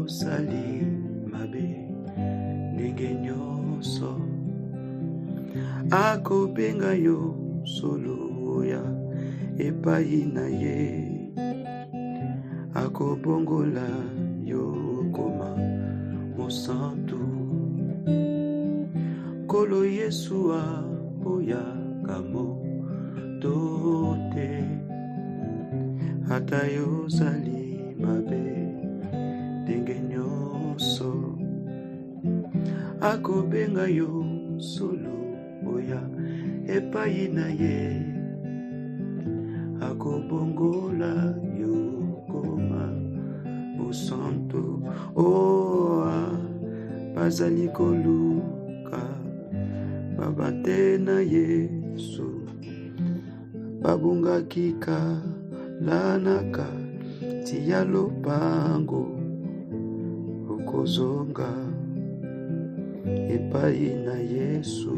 yosali mabe ndenge nyonso akobenga yo solo ya epai na ye akobongola yo koma mosantu Nkolo Yesu aboyaka moto te ata yozali mabe ndenge nyonso akobenga yo solo oya epai na ye akobongola yo koma mosantu bazali koluka babate na Yesu babungaki kalanaka tia lopango okozonga epai na Yesu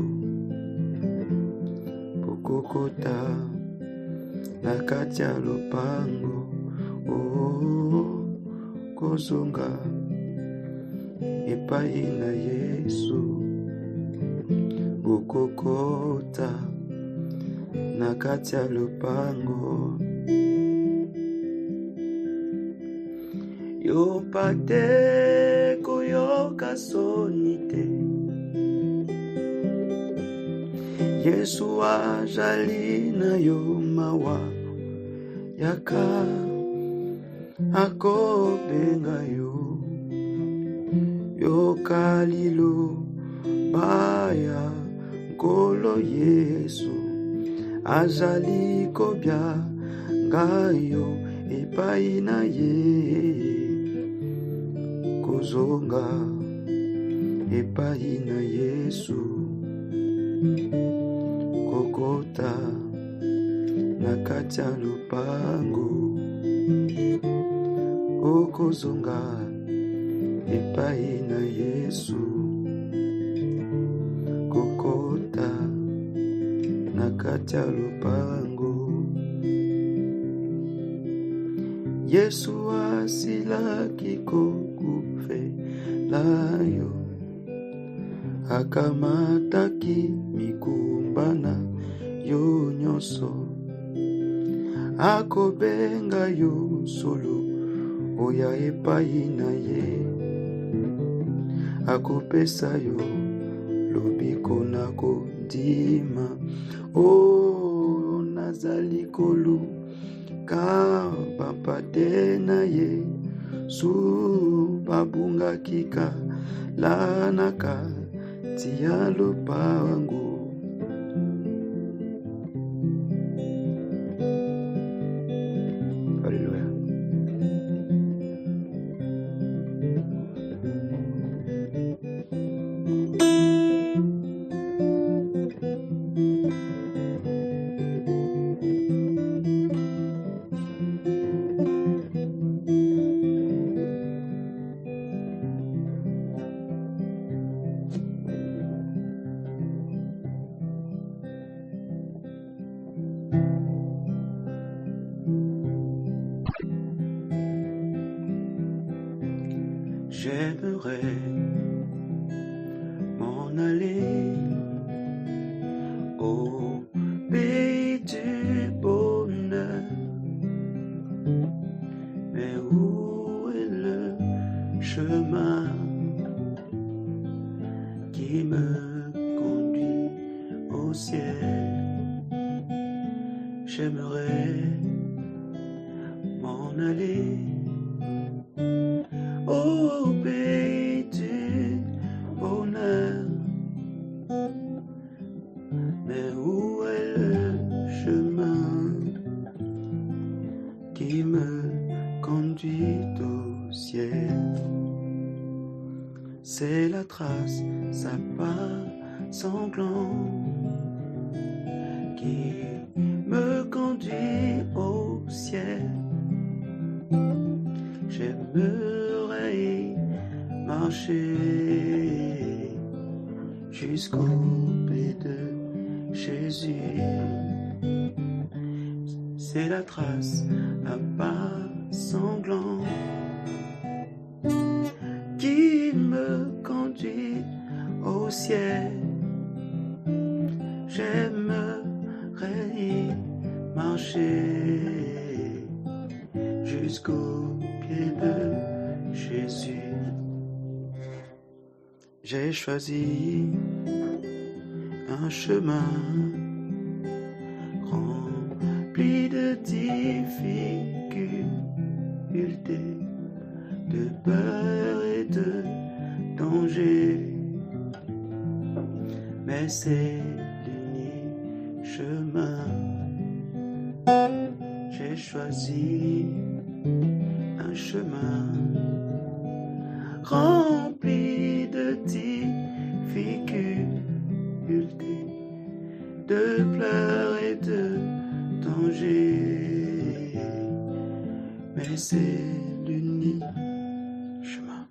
pokokota na kati ya lopango okozonga epai na Yesu pokokota na kati ya lopango yo pate koyoka soni te Yesu azali na yo mawa yaka akobenga yo yokalilo baya Nkolo Yesu azali kobya ngayo epai na ye kozonga epai na Yesu kokota na kati ya lopango okozonga epai na Yesu kokota na kati ya lopango Yesu asilaki kokufela yo akamataki mikumbana yo nyonso akobenga yo solo oya epai na ye akopesa yo lobiko na kondima nazali koluka bapate na ye su babungaki kalanaka tia lopango Alléluia. J'aimerais m'en aller au pays du bonheur, mais où est le chemin qui me conduit au ciel? J'aimerais m'en aller au pays du bonheur, mais où est le chemin qui me conduit au ciel? C'est la trace, ça pas sanglant qui me conduit au ciel. J'aimerais marcher jusqu'au pied de Jésus. C'est la trace à pas sanglant me conduit au ciel. J'aimerais y marcher jusqu'au pied de Jésus. J'ai choisi un chemin rempli de difficultés, de peur et de danger, mais c'est l'unique chemin. J'ai choisi un chemin rempli de difficultés, de pleurs et de danger, mais c'est l'unique chemin.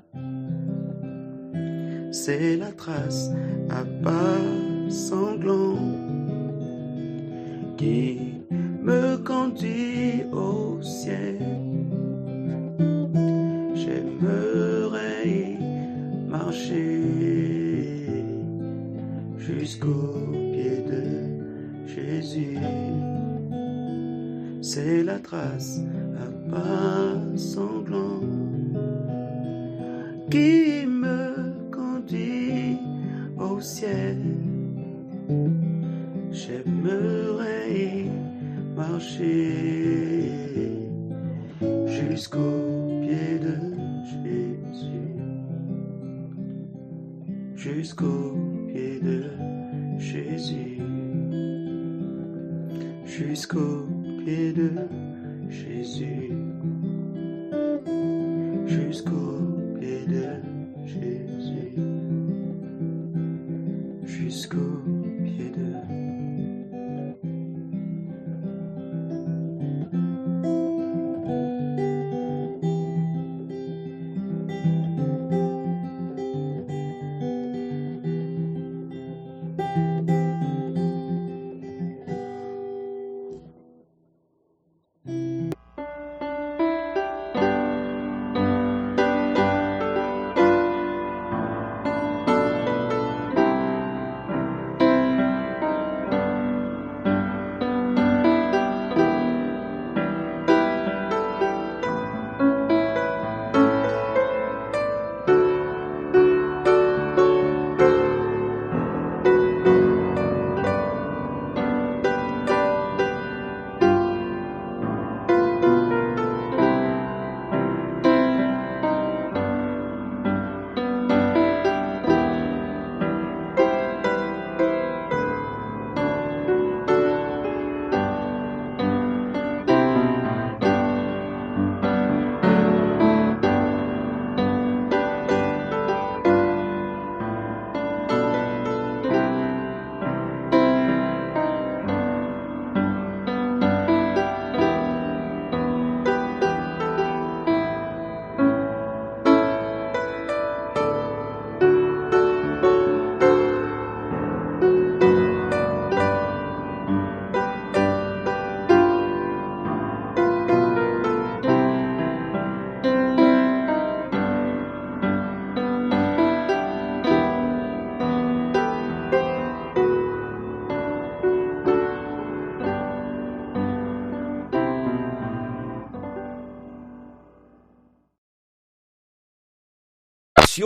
C'est la trace à pas sanglants qui me conduit au ciel. J'aimerais y marcher jusqu'au pied de Jésus. C'est la trace à pas sanglants qui me conduit au ciel. J'aimerais y marcher jusqu'au pied de Jésus, jusqu'au pied de Jésus, jusqu'au pied de Jésus, jusqu'au pied de Jésus, jusqu'au pied de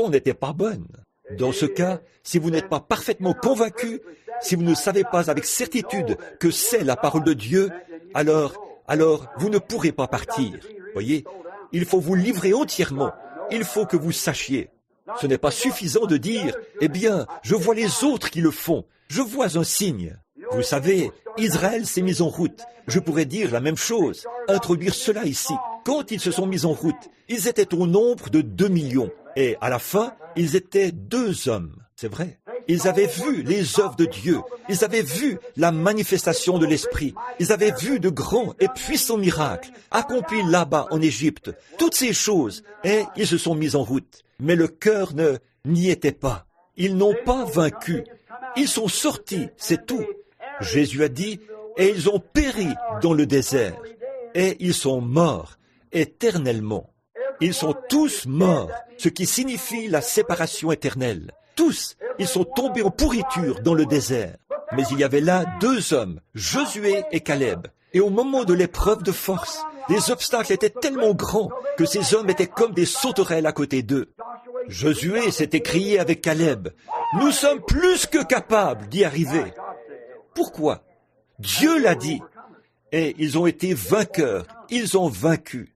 n'était pas bonne. Dans ce cas, si vous n'êtes pas parfaitement convaincu, si vous ne savez pas avec certitude que c'est la parole de Dieu, alors vous ne pourrez pas partir. Voyez, il faut vous livrer entièrement. Il faut que vous sachiez. Ce n'est pas suffisant de dire, eh bien, je vois les autres qui le font. Je vois un signe. Vous savez, Israël s'est mis en route. Je pourrais dire la même chose, introduire cela ici. Quand ils se sont mis en route, ils étaient au nombre de 2 millions. Et à la fin, ils étaient 2 hommes. C'est vrai. Ils avaient vu les œuvres de Dieu. Ils avaient vu la manifestation de l'Esprit. Ils avaient vu de grands et puissants miracles accomplis là-bas en Égypte. Toutes ces choses. Et ils se sont mis en route. Mais le cœur n'y était pas. Ils n'ont pas vaincu. Ils sont sortis, c'est tout. Jésus a dit, et ils ont péri dans le désert. Et ils sont morts éternellement. Ils sont tous morts, ce qui signifie la séparation éternelle. Tous, ils sont tombés en pourriture dans le désert. Mais il y avait là 2 hommes, Josué et Caleb. Et au moment de l'épreuve de force, les obstacles étaient tellement grands que ces hommes étaient comme des sauterelles à côté d'eux. Josué s'est écrié avec Caleb, « Nous sommes plus que capables d'y arriver. » Pourquoi? Dieu l'a dit. Et ils ont été vainqueurs, ils ont vaincu.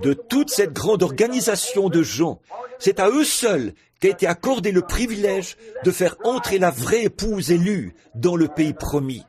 De toute cette grande organisation de gens, c'est à eux seuls qu'a été accordé le privilège de faire entrer la vraie épouse élue dans le pays promis.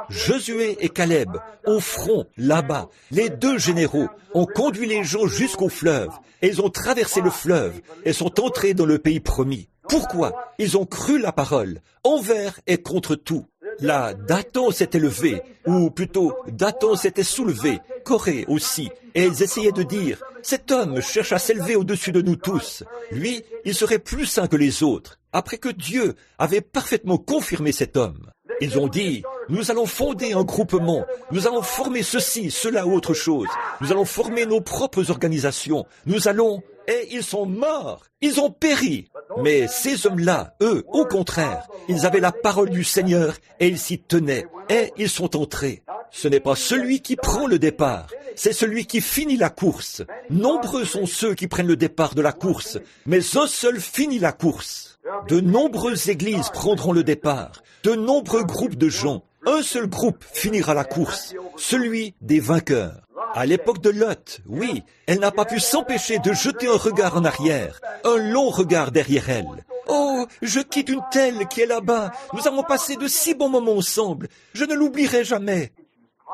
Josué et Caleb, au front, là-bas, les 2 généraux, ont conduit les gens jusqu'au fleuve, et ils ont traversé le fleuve, et sont entrés dans le pays promis. Pourquoi? Ils ont cru la parole, envers et contre tout. Là, Dathan s'était levé, ou plutôt, Dathan s'était soulevé, Corée aussi, et ils essayaient de dire, « Cet homme cherche à s'élever au-dessus de nous tous. Lui, il serait plus saint que les autres. » Après que Dieu avait parfaitement confirmé cet homme. Ils ont dit, nous allons fonder un groupement, nous allons former ceci, cela ou autre chose, nous allons former nos propres organisations, nous allons... Et ils sont morts, ils ont péri. Mais ces hommes-là, eux, au contraire, ils avaient la parole du Seigneur et ils s'y tenaient, et ils sont entrés. Ce n'est pas celui qui prend le départ, c'est celui qui finit la course. Nombreux sont ceux qui prennent le départ de la course, mais un seul finit la course. De nombreuses églises prendront le départ, de nombreux groupes de gens. Un seul groupe finira la course, celui des vainqueurs. À l'époque de Lot, oui, elle n'a pas pu s'empêcher de jeter un regard en arrière, un long regard derrière elle. Oh, je quitte une telle qui est là-bas, nous avons passé de si bons moments ensemble, je ne l'oublierai jamais.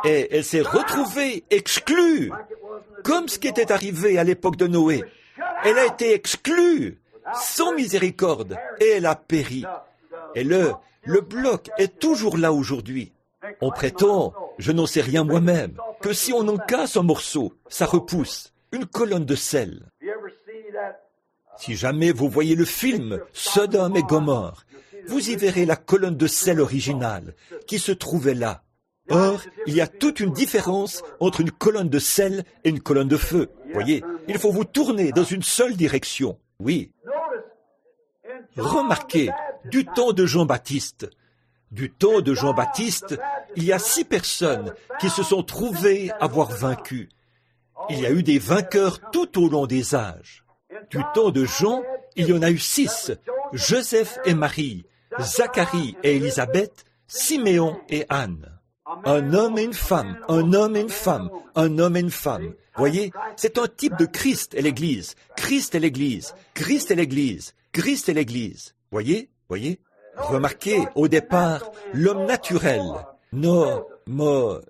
Et elle s'est retrouvée exclue, comme ce qui était arrivé à l'époque de Noé. Elle a été exclue, sans miséricorde, et elle a péri. Et le bloc est toujours là aujourd'hui. On prétend, je n'en sais rien moi-même, que si on en casse un morceau, ça repousse, une colonne de sel. Si jamais vous voyez le film Sodome et Gomorrhe, vous y verrez la colonne de sel originale qui se trouvait là. Or, il y a toute une différence entre une colonne de sel et une colonne de feu. Voyez, il faut vous tourner dans une seule direction. Oui. Remarquez, du temps de Jean-Baptiste, il y a 6 personnes qui se sont trouvées avoir vaincu. Il y a eu des vainqueurs tout au long des âges. Du temps de Jean, il y en a eu 6. Joseph et Marie, Zacharie et Élisabeth, Siméon et Anne. Un homme et une femme, un homme et une femme, un homme et une femme. Voyez, c'est un type de Christ et l'Église. Christ et l'Église, Christ et l'Église, Christ et l'Église. Voyez? Remarquez, au départ, l'homme naturel.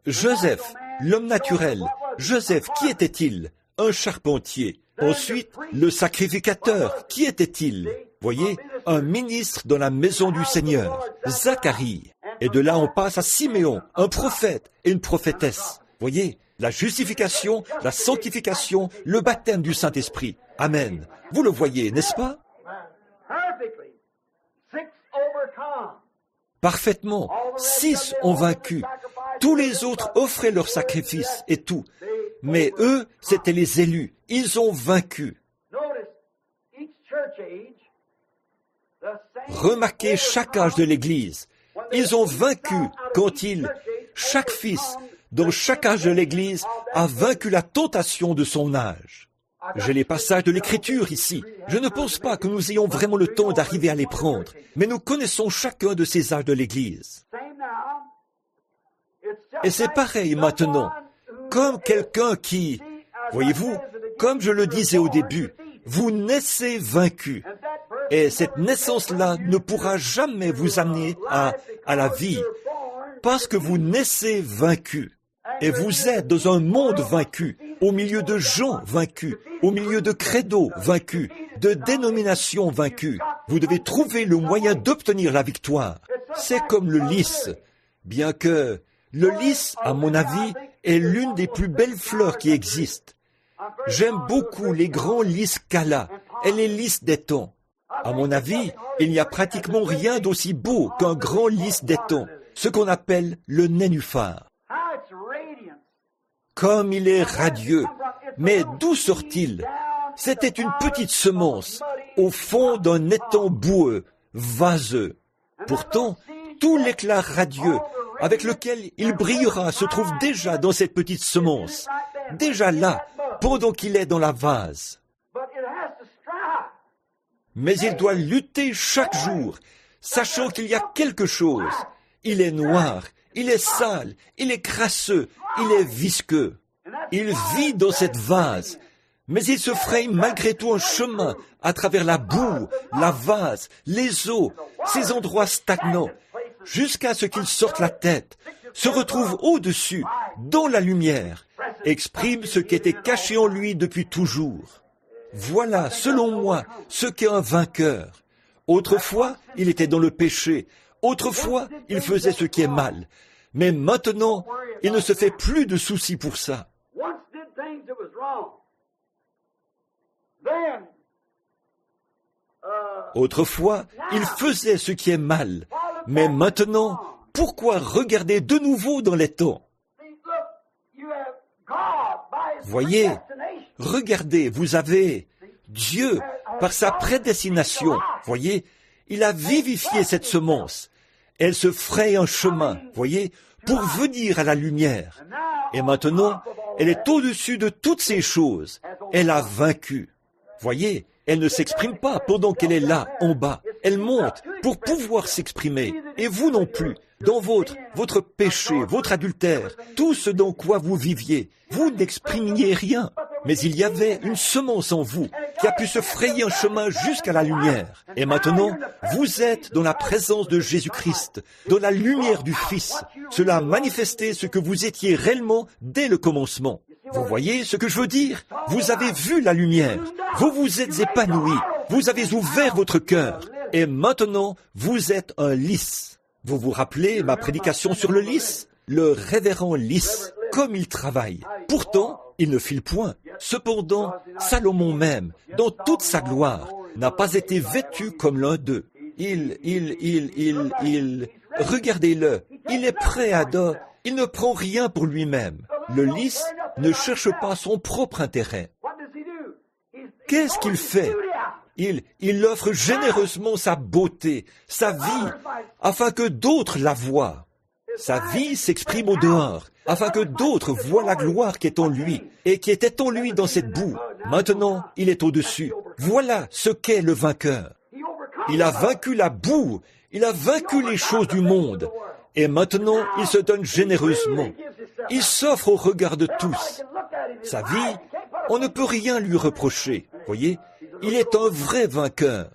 Joseph, l'homme naturel. Joseph, qui était-il? Un charpentier. Ensuite, le sacrificateur, qui était-il? Voyez, un ministre dans la maison du Seigneur. Zacharie. Et de là, on passe à Siméon, un prophète et une prophétesse. Voyez, la justification, la sanctification, le baptême du Saint-Esprit. Amen. Vous le voyez, n'est-ce pas? Parfaitement, 6 ont vaincu. Tous les autres offraient leurs sacrifices et tout. Mais eux, c'étaient les élus. Ils ont vaincu. Remarquez chaque âge de l'Église. Ils ont vaincu quand chaque fils, dans chaque âge de l'Église, a vaincu la tentation de son âge. J'ai les passages de l'Écriture ici. Je ne pense pas que nous ayons vraiment le temps d'arriver à les prendre, mais nous connaissons chacun de ces âges de l'Église. Et c'est pareil maintenant, comme quelqu'un qui, voyez-vous, comme je le disais au début, vous naissez vaincu. Et cette naissance-là ne pourra jamais vous amener à la vie, parce que vous naissez vaincu. Et vous êtes dans un monde vaincu, au milieu de gens vaincus, au milieu de credos vaincus, de dénominations vaincues. Vous devez trouver le moyen d'obtenir la victoire. C'est comme le lys, bien que le lys, à mon avis, est l'une des plus belles fleurs qui existent. J'aime beaucoup les grands lys Calla et les lys d'étang. À mon avis, il n'y a pratiquement rien d'aussi beau qu'un grand lys d'étang, ce qu'on appelle le nénuphar. Comme il est radieux. Mais d'où sort-il? C'était une petite semence au fond d'un étang boueux, vaseux. Pourtant, tout l'éclat radieux avec lequel il brillera se trouve déjà dans cette petite semence, déjà là, pendant qu'il est dans la vase. Mais il doit lutter chaque jour, sachant qu'il y a quelque chose. Il est noir, il est sale, il est crasseux, il est visqueux. Il vit dans cette vase, mais il se fraye malgré tout un chemin à travers la boue, la vase, les eaux, ces endroits stagnants, jusqu'à ce qu'il sorte la tête, se retrouve au-dessus, dans la lumière, exprime ce qui était caché en lui depuis toujours. Voilà, selon moi, ce qu'est un vainqueur. Autrefois, il était dans le péché. Autrefois, il faisait ce qui est mal. Mais maintenant, il ne se fait plus de soucis pour ça. Autrefois, il faisait ce qui est mal. Mais maintenant, pourquoi regarder de nouveau dans les temps? Voyez, regardez, vous avez Dieu, par sa prédestination, voyez, il a vivifié cette semence. Elle se fraye un chemin, voyez, pour venir à la lumière. Et maintenant, elle est au-dessus de toutes ces choses. Elle a vaincu. Voyez, elle ne s'exprime pas pendant qu'elle est là, en bas. Elle monte pour pouvoir s'exprimer. Et vous non plus. Dans votre péché, votre adultère, tout ce dans quoi vous viviez, vous n'exprimiez rien. Mais il y avait une semence en vous qui a pu se frayer un chemin jusqu'à la lumière. Et maintenant, vous êtes dans la présence de Jésus-Christ, dans la lumière du Fils. Cela a manifesté ce que vous étiez réellement dès le commencement. Vous voyez ce que je veux dire? Vous avez vu la lumière. Vous vous êtes épanoui. Vous avez ouvert votre cœur. Et maintenant, vous êtes un lys. Vous vous rappelez ma prédication sur le lys? Le révérend lys, comme il travaille. Pourtant, il ne file point. Cependant, Salomon même, dans toute sa gloire, n'a pas été vêtu comme l'un d'eux. Regardez-le, il est prêt à donner. Il ne prend rien pour lui-même. Le lys ne cherche pas son propre intérêt. Qu'est-ce qu'il fait? Il offre généreusement sa beauté, sa vie, afin que d'autres la voient. Sa vie s'exprime au dehors, afin que d'autres voient la gloire qui est en lui, et qui était en lui dans cette boue. Maintenant, il est au-dessus. Voilà ce qu'est le vainqueur. Il a vaincu la boue, il a vaincu les choses du monde, et maintenant, il se donne généreusement. Il s'offre au regard de tous. Sa vie, on ne peut rien lui reprocher. Voyez, il est un vrai vainqueur.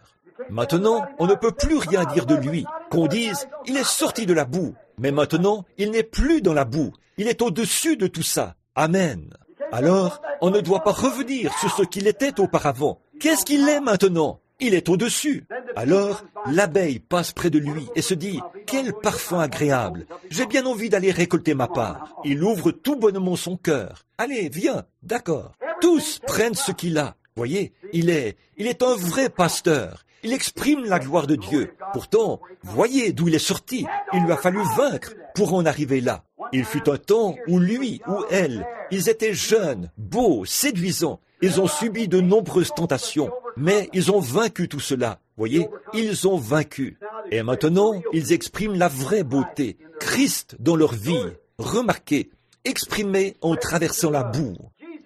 Maintenant, on ne peut plus rien dire de lui. Qu'on dise, il est sorti de la boue. Mais maintenant, il n'est plus dans la boue. Il est au-dessus de tout ça. Amen. Alors, on ne doit pas revenir sur ce qu'il était auparavant. Qu'est-ce qu'il est maintenant? Il est au-dessus. Alors, l'abeille passe près de lui et se dit, « Quel parfum agréable! J'ai bien envie d'aller récolter ma part. » Il ouvre tout bonnement son cœur. « Allez, viens, d'accord. » Tous prennent ce qu'il a. Voyez, il est un vrai pasteur. Il exprime la gloire de Dieu. Pourtant, voyez d'où il est sorti. Il lui a fallu vaincre pour en arriver là. Il fut un temps où lui ou elle, ils étaient jeunes, beaux, séduisants. Ils ont subi de nombreuses tentations, mais ils ont vaincu tout cela. Voyez, ils ont vaincu. Et maintenant, ils expriment la vraie beauté, Christ dans leur vie. Remarquez, exprimé en traversant la boue.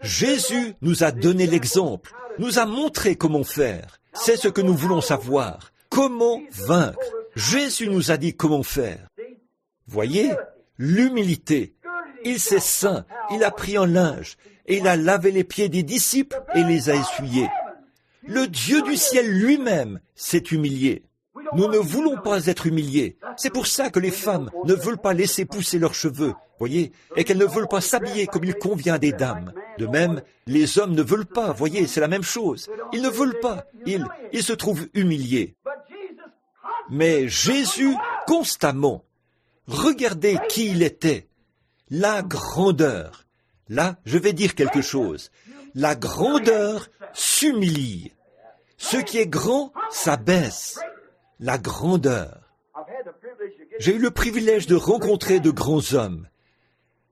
Jésus nous a donné l'exemple, nous a montré comment faire. C'est ce que nous voulons savoir. Comment vaincre? Jésus nous a dit comment faire. Voyez, l'humilité. Il s'est saint, il a pris un linge, et il a lavé les pieds des disciples et les a essuyés. Le Dieu du ciel lui-même s'est humilié. Nous ne voulons pas être humiliés. C'est pour ça que les femmes ne veulent pas laisser pousser leurs cheveux, voyez, et qu'elles ne veulent pas s'habiller comme il convient des dames. De même, les hommes ne veulent pas, voyez, c'est la même chose. Ils ne veulent pas. Ils se trouvent humiliés. Mais Jésus, constamment, regardez qui il était. La grandeur. Là, je vais dire quelque chose. La grandeur s'humilie. Ce qui est grand s'abaisse. La grandeur. J'ai eu le privilège de rencontrer de grands hommes.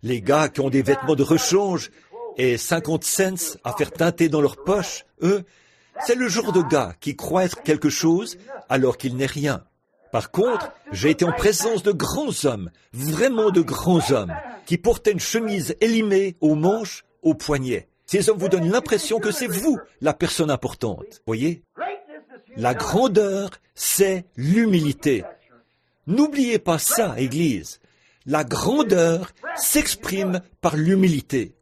Les gars qui ont des vêtements de rechange, et 50 cents à faire teinter dans leur poche, eux, c'est le genre de gars qui croit être quelque chose alors qu'il n'est rien. Par contre, j'ai été en présence de grands hommes, vraiment de grands hommes, qui portaient une chemise élimée aux manches, aux poignets. Ces hommes vous donnent l'impression que c'est vous la personne importante. Voyez ? La grandeur, c'est l'humilité. N'oubliez pas ça, Église. La grandeur s'exprime par l'humilité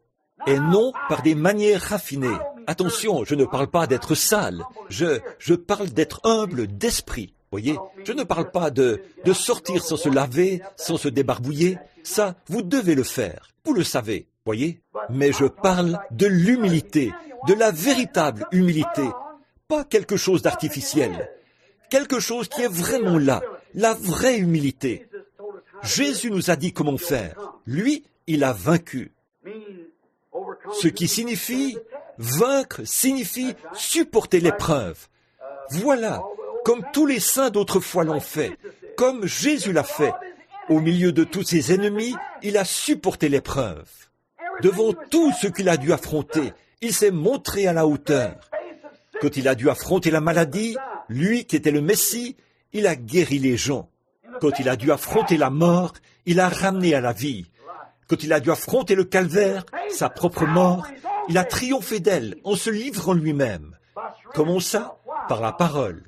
et non par des manières raffinées. Attention, je ne parle pas d'être sale, je parle d'être humble d'esprit. Voyez, je ne parle pas de sortir sans se laver, sans se débarbouiller. Ça, vous devez le faire. Vous le savez, voyez. Mais je parle de l'humilité, de la véritable humilité. Pas quelque chose d'artificiel. Quelque chose qui est vraiment là. La vraie humilité. Jésus nous a dit comment faire. Lui, il a vaincu. Ce qui signifie, vaincre signifie supporter l'épreuve. Voilà, comme tous les saints d'autrefois l'ont fait, comme Jésus l'a fait. Au milieu de tous ses ennemis, il a supporté l'épreuve. Devant tout ce qu'il a dû affronter, il s'est montré à la hauteur. Quand il a dû affronter la maladie, lui qui était le Messie, il a guéri les gens. Quand il a dû affronter la mort, il a ramené à la vie. Quand il a dû affronter le calvaire, sa propre mort, il a triomphé d'elle en se livrant lui-même. Comment ça? Par la parole.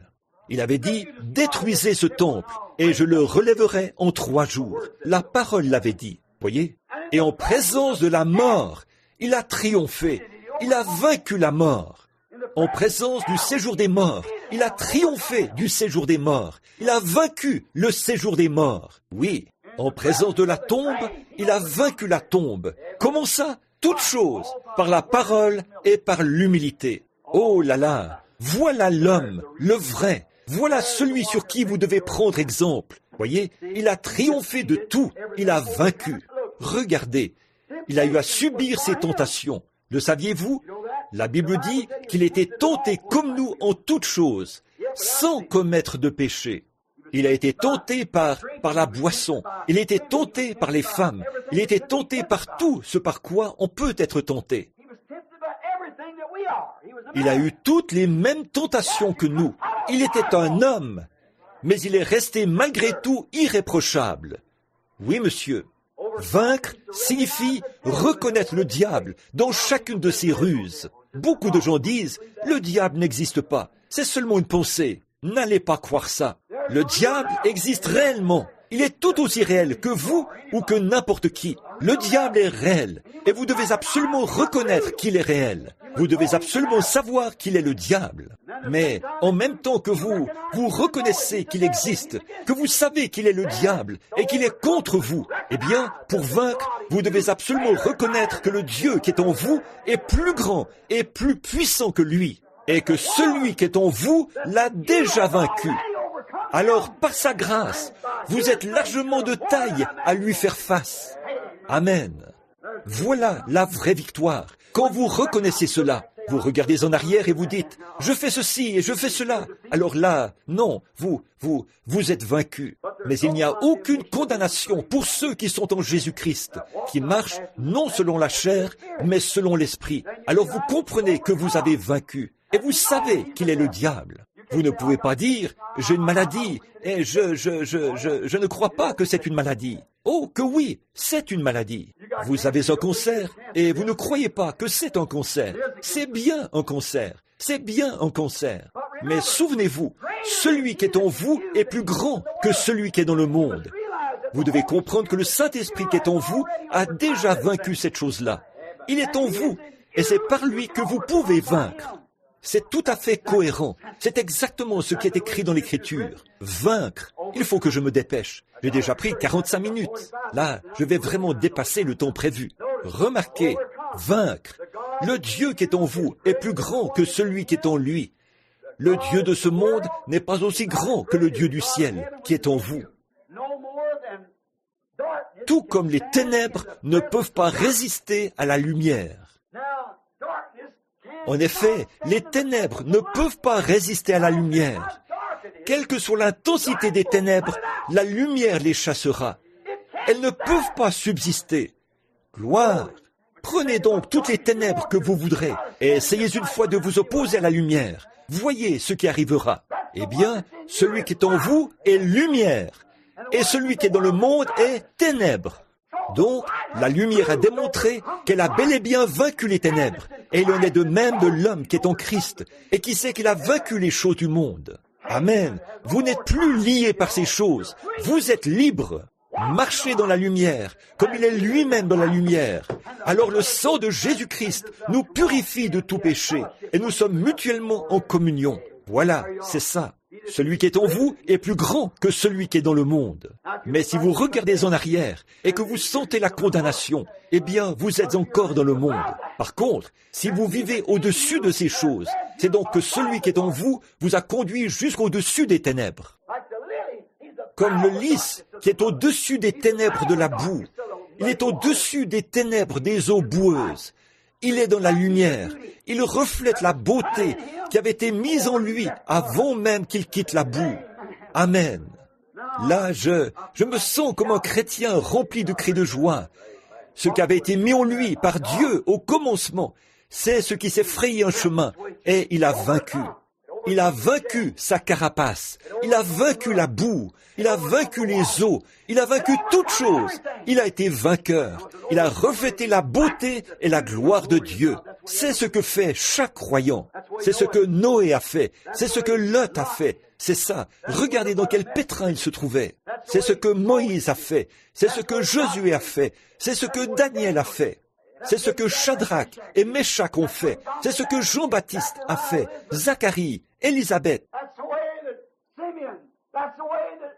Il avait dit, détruisez ce temple et je le relèverai en 3 jours. La parole l'avait dit, voyez? Et en présence de la mort, il a triomphé. Il a vaincu la mort. En présence du séjour des morts, il a triomphé du séjour des morts. Il a vaincu le séjour des morts. Oui, en présence de la tombe, il a vaincu la tombe. Comment ça? Toutes choses, par la parole et par l'humilité. Oh là là, voilà l'homme, le vrai. Voilà celui sur qui vous devez prendre exemple. Voyez, il a triomphé de tout. Il a vaincu. Regardez, il a eu à subir ses tentations. Le saviez-vous? La Bible dit qu'il était tenté comme nous en toutes choses, sans commettre de péché. Il a été tenté par la boisson. Il a été tenté par les femmes. Il a été tenté par tout ce par quoi on peut être tenté. Il a eu toutes les mêmes tentations que nous. Il était un homme, mais il est resté malgré tout irréprochable. Oui, monsieur. Vaincre signifie reconnaître le diable dans chacune de ses ruses. Beaucoup de gens disent, le diable n'existe pas, c'est seulement une pensée. N'allez pas croire ça. Le diable existe réellement. Il est tout aussi réel que vous ou que n'importe qui. Le diable est réel et vous devez absolument reconnaître qu'il est réel. Vous devez absolument savoir qu'il est le diable. Mais en même temps que vous reconnaissez qu'il existe, que vous savez qu'il est le diable et qu'il est contre vous, eh bien, pour vaincre, vous devez absolument reconnaître que le Dieu qui est en vous est plus grand et plus puissant que lui, et que celui qui est en vous l'a déjà vaincu. Alors, par sa grâce, vous êtes largement de taille à lui faire face. Amen. Voilà la vraie victoire. Quand vous reconnaissez cela, vous regardez en arrière et vous dites, je fais ceci et je fais cela. Alors là, non, vous êtes vaincu. Mais il n'y a aucune condamnation pour ceux qui sont en Jésus-Christ, qui marchent non selon la chair, mais selon l'esprit. Alors vous comprenez que vous avez vaincu et vous savez qu'il est le diable. Vous ne pouvez pas dire, j'ai une maladie et je ne crois pas que c'est une maladie. Oh, que oui, c'est une maladie. Vous avez un cancer et vous ne croyez pas que c'est un cancer. C'est bien un cancer. C'est bien un cancer. Mais souvenez-vous, celui qui est en vous est plus grand que celui qui est dans le monde. Vous devez comprendre que le Saint-Esprit qui est en vous a déjà vaincu cette chose-là. Il est en vous et c'est par lui que vous pouvez vaincre. C'est tout à fait cohérent. C'est exactement ce qui est écrit dans l'Écriture. Vaincre. Il faut que je me dépêche. J'ai déjà pris 45 minutes. Là, je vais vraiment dépasser le temps prévu. Remarquez, vaincre. Le Dieu qui est en vous est plus grand que celui qui est en lui. Le Dieu de ce monde n'est pas aussi grand que le Dieu du ciel qui est en vous. Tout comme les ténèbres ne peuvent pas résister à la lumière. En effet, les ténèbres ne peuvent pas résister à la lumière. Quelle que soit l'intensité des ténèbres, la lumière les chassera. Elles ne peuvent pas subsister. Gloire! Prenez donc toutes les ténèbres que vous voudrez et essayez une fois de vous opposer à la lumière. Voyez ce qui arrivera. Eh bien, celui qui est en vous est lumière et celui qui est dans le monde est ténèbres. Donc, la lumière a démontré qu'elle a bel et bien vaincu les ténèbres. Et il en est de même de l'homme qui est en Christ et qui sait qu'il a vaincu les choses du monde. Amen. Vous n'êtes plus liés par ces choses. Vous êtes libres. Marchez dans la lumière, comme il est lui-même dans la lumière. Alors le sang de Jésus-Christ nous purifie de tout péché et nous sommes mutuellement en communion. Voilà, c'est ça. Celui qui est en vous est plus grand que celui qui est dans le monde. Mais si vous regardez en arrière et que vous sentez la condamnation, eh bien, vous êtes encore dans le monde. Par contre, si vous vivez au-dessus de ces choses, c'est donc que celui qui est en vous vous a conduit jusqu'au-dessus des ténèbres. Comme le lys qui est au-dessus des ténèbres de la boue. Il est au-dessus des ténèbres des eaux boueuses. Il est dans la lumière. Il reflète la beauté qui avait été mise en lui avant même qu'il quitte la boue. Amen. Là, je me sens comme un chrétien rempli de cris de joie. Ce qui avait été mis en lui par Dieu au commencement, c'est ce qui s'est frayé un chemin et il a vaincu. Il a vaincu sa carapace. Il a vaincu la boue. Il a vaincu les eaux. Il a vaincu toutes choses. Il a été vainqueur. Il a reflété la beauté et la gloire de Dieu. C'est ce que fait chaque croyant. C'est ce que Noé a fait. C'est ce que Lot a fait. C'est ça. Regardez dans quel pétrin il se trouvait. C'est ce que Moïse a fait. C'est ce que Josué a fait. C'est ce que Daniel a fait. C'est ce que Shadrach et Meshach ont fait. C'est ce que Jean-Baptiste a fait. Zacharie, Élisabeth.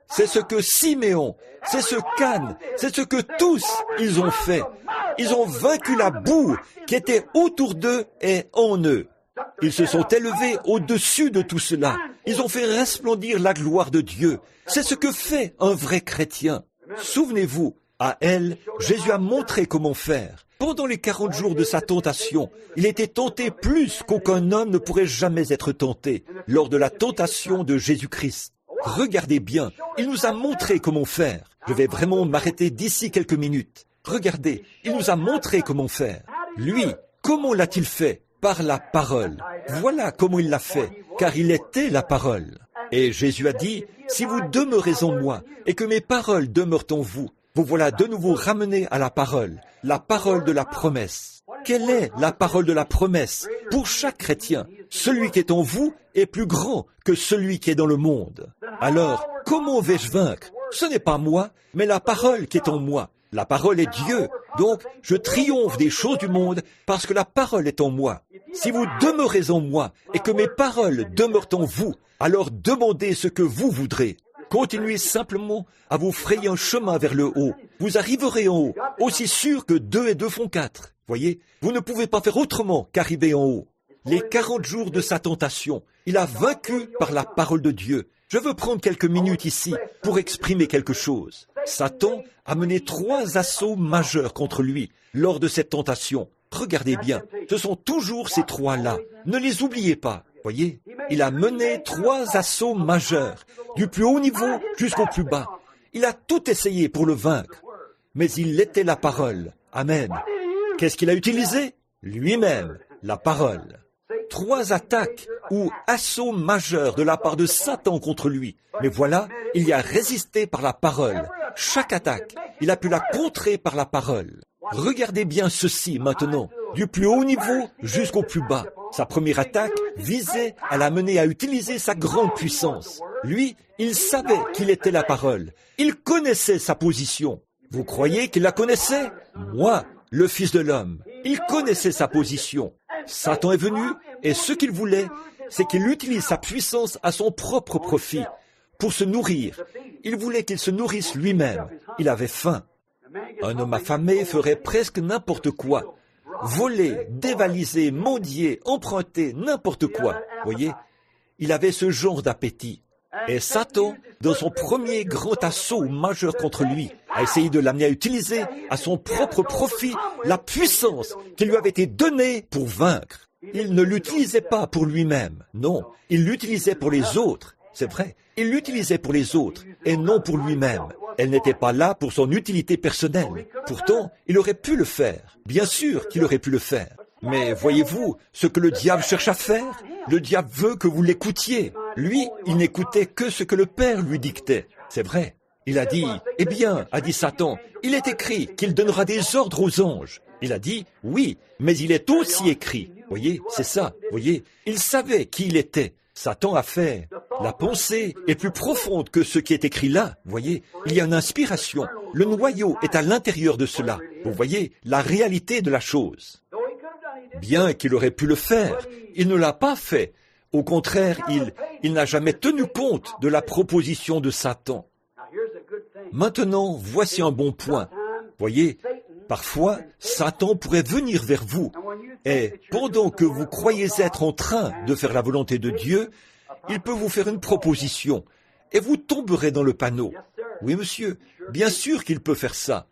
C'est ce que Siméon, c'est ce qu'Anne, c'est ce que tous ils ont fait. Ils ont vaincu la boue qui était autour d'eux et en eux. Ils se sont élevés au-dessus de tout cela. Ils ont fait resplendir la gloire de Dieu. C'est ce que fait un vrai chrétien. Souvenez-vous, à elle, Jésus a montré comment faire. Pendant les 40 jours de sa tentation, il était tenté plus qu'aucun homme ne pourrait jamais être tenté lors de la tentation de Jésus-Christ. Regardez bien, il nous a montré comment faire. Je vais vraiment m'arrêter d'ici quelques minutes. Regardez, il nous a montré comment faire. Lui, comment l'a-t-il fait? Par la parole. Voilà comment il l'a fait, car il était la parole. Et Jésus a dit, si vous demeurez en moi et que mes paroles demeurent en vous, vous voilà de nouveau ramenés à la parole de la promesse. Quelle est la parole de la promesse pour chaque chrétien? Celui qui est en vous est plus grand que celui qui est dans le monde. Alors, comment vais-je vaincre? Ce n'est pas moi, mais la parole qui est en moi. La parole est Dieu, donc je triomphe des choses du monde parce que la parole est en moi. Si vous demeurez en moi et que mes paroles demeurent en vous, alors demandez ce que vous voudrez. Continuez simplement à vous frayer un chemin vers le haut. Vous arriverez en haut, aussi sûr que 2 et 2 font 4. Voyez, vous ne pouvez pas faire autrement qu'arriver en haut. Les 40 jours de sa tentation, il a vaincu par la parole de Dieu. Je veux prendre quelques minutes ici pour exprimer quelque chose. Satan a mené 3 assauts majeurs contre lui lors de cette tentation. Regardez bien, ce sont toujours ces 3-là. Ne les oubliez pas. Voyez, il a mené 3 assauts majeurs, du plus haut niveau jusqu'au plus bas. Il a tout essayé pour le vaincre, mais il était la parole. Amen. Qu'est-ce qu'il a utilisé? Lui-même, la parole. 3 attaques ou assauts majeurs de la part de Satan contre lui. Mais voilà, il y a résisté par la parole. Chaque attaque, il a pu la contrer par la parole. Regardez bien ceci maintenant, du plus haut niveau jusqu'au plus bas. Sa première attaque visait à l'amener à utiliser sa grande puissance. Lui, il savait qu'il était la parole. Il connaissait sa position. Vous croyez qu'il la connaissait? Moi, le Fils de l'homme, il connaissait sa position. Satan est venu et ce qu'il voulait, c'est qu'il utilise sa puissance à son propre profit, pour se nourrir. Il voulait qu'il se nourrisse lui-même. Il avait faim. Un homme affamé ferait presque n'importe quoi. Voler, dévaliser, mendier, emprunter, n'importe quoi. Voyez, il avait ce genre d'appétit. Et Satan, dans son premier grand assaut majeur contre lui, a essayé de l'amener à utiliser à son propre profit la puissance qui lui avait été donnée pour vaincre. Il ne l'utilisait pas pour lui-même, non, il l'utilisait pour les autres. C'est vrai, il l'utilisait pour les autres et non pour lui-même. Elle n'était pas là pour son utilité personnelle. Pourtant, il aurait pu le faire. Bien sûr qu'il aurait pu le faire. Mais voyez-vous, ce que le diable cherche à faire, le diable veut que vous l'écoutiez. Lui, il n'écoutait que ce que le Père lui dictait. C'est vrai. Il a dit, « Eh bien, a dit Satan, il est écrit qu'il donnera des ordres aux anges. » Il a dit, « Oui, mais il est aussi écrit. » Voyez, c'est ça, voyez. Il savait qui il était. Satan a fait. La pensée est plus profonde que ce qui est écrit là. Voyez, il y a une inspiration. Le noyau est à l'intérieur de cela. Vous voyez la réalité de la chose. Bien qu'il aurait pu le faire, il ne l'a pas fait. Au contraire, il n'a jamais tenu compte de la proposition de Satan. Maintenant, voici un bon point. Voyez, parfois, Satan pourrait venir vers vous. Et pendant que vous croyez être en train de faire la volonté de Dieu, il peut vous faire une proposition. Et vous tomberez dans le panneau. Oui, monsieur, bien sûr qu'il peut faire ça.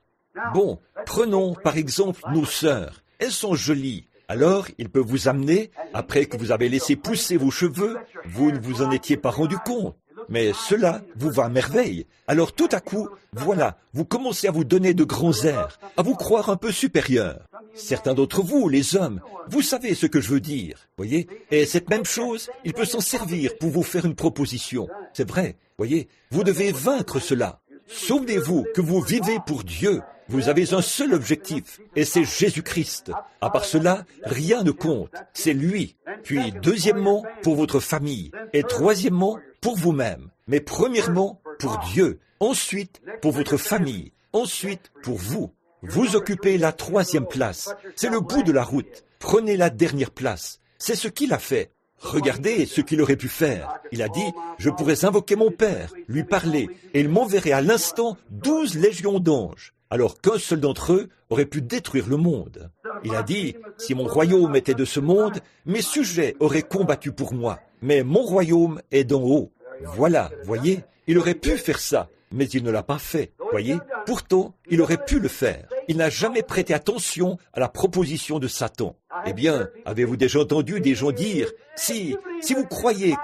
Bon, prenons par exemple nos sœurs. Elles sont jolies. Alors, il peut vous amener, après que vous avez laissé pousser vos cheveux, vous ne vous en étiez pas rendu compte. Mais cela vous va à merveille. Alors tout à coup, voilà, vous commencez à vous donner de grands airs, à vous croire un peu supérieur. Certains d'entre vous, les hommes, vous savez ce que je veux dire, voyez. Et cette même chose, il peut s'en servir pour vous faire une proposition. C'est vrai, voyez, vous devez vaincre cela. Souvenez-vous que vous vivez pour Dieu. Vous avez un seul objectif, et c'est Jésus-Christ. À part cela, rien ne compte. C'est lui. Puis, deuxièmement, pour votre famille. Et troisièmement, pour vous-même. Mais premièrement, pour Dieu. Ensuite, pour votre famille. Ensuite, pour vous. Vous occupez la troisième place. C'est le bout de la route. Prenez la dernière place. C'est ce qu'il a fait. Regardez ce qu'il aurait pu faire. Il a dit, je pourrais invoquer mon Père, lui parler, et il m'enverrait à l'instant 12 légions d'anges. Alors qu'un seul d'entre eux aurait pu détruire le monde. Il a dit, si mon royaume était de ce monde, mes sujets auraient combattu pour moi. Mais mon royaume est d'en haut. Voilà, voyez, il aurait pu faire ça, mais il ne l'a pas fait, voyez. Pourtant, il aurait pu le faire. Il n'a jamais prêté attention à la proposition de Satan. Eh bien, avez-vous déjà entendu des gens dire, si vous croyez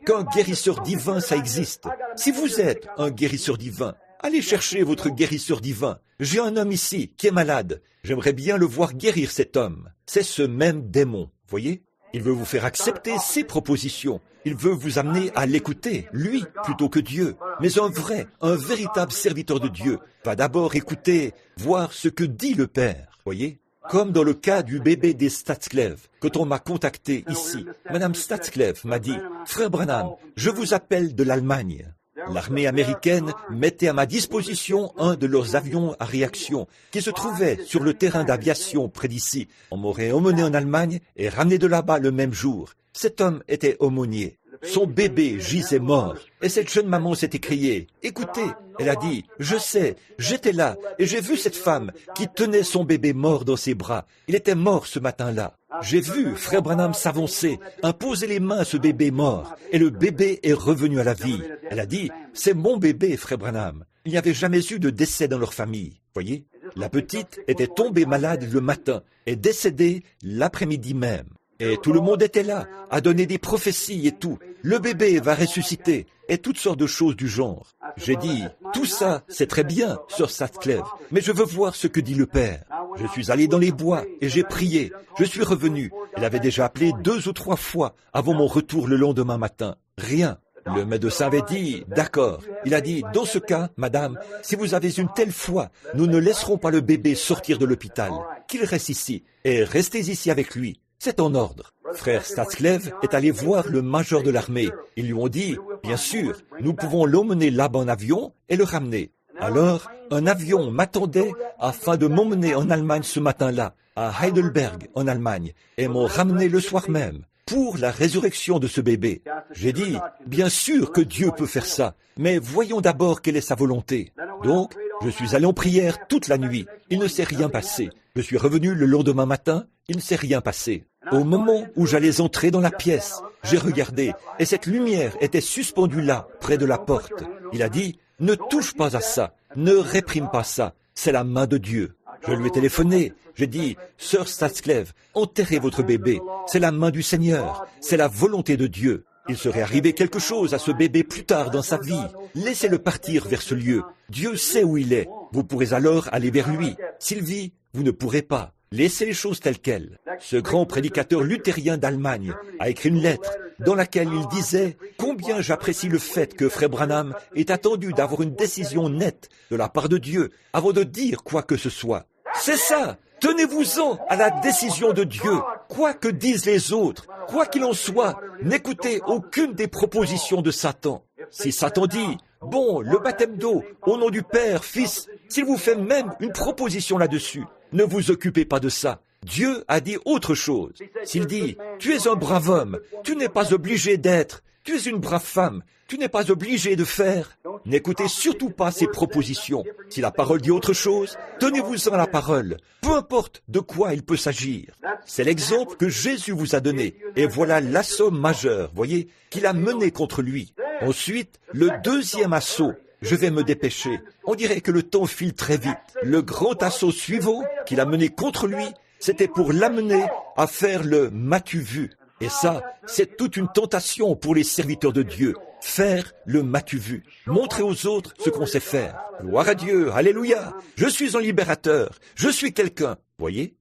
qu'un guérisseur divin, ça existe, si vous êtes un guérisseur divin, allez chercher votre guérisseur divin. J'ai un homme ici qui est malade. J'aimerais bien le voir guérir cet homme. C'est ce même démon, voyez? Il veut vous faire accepter ses propositions. Il veut vous amener à l'écouter, lui, plutôt que Dieu. Mais un véritable serviteur de Dieu va d'abord écouter, voir ce que dit le Père, voyez? Comme dans le cas du bébé des Statsclèves, quand on m'a contacté ici. Madame Statsclèves m'a dit, « Frère Branham, je vous appelle de l'Allemagne. » L'armée américaine mettait à ma disposition un de leurs avions à réaction qui se trouvait sur le terrain d'aviation près d'ici. On m'aurait emmené en Allemagne et ramené de là-bas le même jour. Cet homme était aumônier. Son bébé gisait mort. Et cette jeune maman s'est écriée, « Écoutez !» Elle a dit, « Je sais, j'étais là et j'ai vu cette femme qui tenait son bébé mort dans ses bras. Il était mort ce matin-là. J'ai vu Frère Branham s'avancer, imposer les mains à ce bébé mort, et le bébé est revenu à la vie. » Elle a dit, « C'est mon bébé, Frère Branham. Il n'y avait jamais eu de décès dans leur famille. » Voyez, la petite était tombée malade le matin et décédée l'après-midi même. Et tout le monde était là, à donner des prophéties et tout. Le bébé va ressusciter, et toutes sortes de choses du genre. J'ai dit, tout ça, c'est très bien, sœur Statsclèves, mais je veux voir ce que dit le Père. Je suis allé dans les bois, et j'ai prié. Je suis revenu. Elle avait déjà appelé 2 ou 3 fois avant mon retour le lendemain matin. Rien. Le médecin avait dit, d'accord. Il a dit, dans ce cas, madame, si vous avez une telle foi, nous ne laisserons pas le bébé sortir de l'hôpital. Qu'il reste ici, et restez ici avec lui. C'est en ordre. Frère Statsclèves est allé voir le major de l'armée. Ils lui ont dit, bien sûr, nous pouvons l'emmener là-bas en avion et le ramener. Alors, un avion m'attendait afin de m'emmener en Allemagne ce matin-là, à Heidelberg, en Allemagne, et m'ont ramené le soir même, pour la résurrection de ce bébé. J'ai dit, bien sûr que Dieu peut faire ça, mais voyons d'abord quelle est sa volonté. Donc, je suis allé en prière toute la nuit. Il ne s'est rien passé. Je suis revenu le lendemain matin. Il ne s'est rien passé. Au moment où j'allais entrer dans la pièce, j'ai regardé, et cette lumière était suspendue là, près de la porte. Il a dit, ne touche pas à ça, ne réprime pas ça, c'est la main de Dieu. Je lui ai téléphoné, j'ai dit, sœur Statsclèves, enterrez votre bébé, c'est la main du Seigneur, c'est la volonté de Dieu. Il serait arrivé quelque chose à ce bébé plus tard dans sa vie. Laissez-le partir vers ce lieu. Dieu sait où il est. Vous pourrez alors aller vers lui. S'il vit, vous ne pourrez pas. Laissez les choses telles quelles. Ce grand prédicateur luthérien d'Allemagne a écrit une lettre dans laquelle il disait « Combien j'apprécie le fait que Frère Branham ait attendu d'avoir une décision nette de la part de Dieu avant de dire quoi que ce soit. » C'est ça! Tenez-vous-en à la décision de Dieu, quoi que disent les autres, quoi qu'il en soit, n'écoutez aucune des propositions de Satan. Si Satan dit, bon, le baptême d'eau, au nom du Père, Fils, s'il vous fait même une proposition là-dessus, ne vous occupez pas de ça. Dieu a dit autre chose. S'il dit, tu es un brave homme, tu n'es pas obligé d'être, tu es une brave femme, tu n'es pas obligé de faire. N'écoutez surtout pas ces propositions. Si la parole dit autre chose, tenez-vous-en à la parole, peu importe de quoi il peut s'agir. C'est l'exemple que Jésus vous a donné, et voilà l'assaut majeur, voyez, qu'il a mené contre lui. Ensuite, le deuxième assaut. Je vais me dépêcher. On dirait que le temps file très vite. Le grand assaut suivant qu'il a mené contre lui, c'était pour l'amener à faire le « m'as-tu vu ?» Et ça, c'est toute une tentation pour les serviteurs de Dieu. Faire le « m'as-tu vu ?» Montrer aux autres ce qu'on sait faire. Gloire à Dieu, alléluia. Je suis un libérateur. Je suis quelqu'un. Voyez?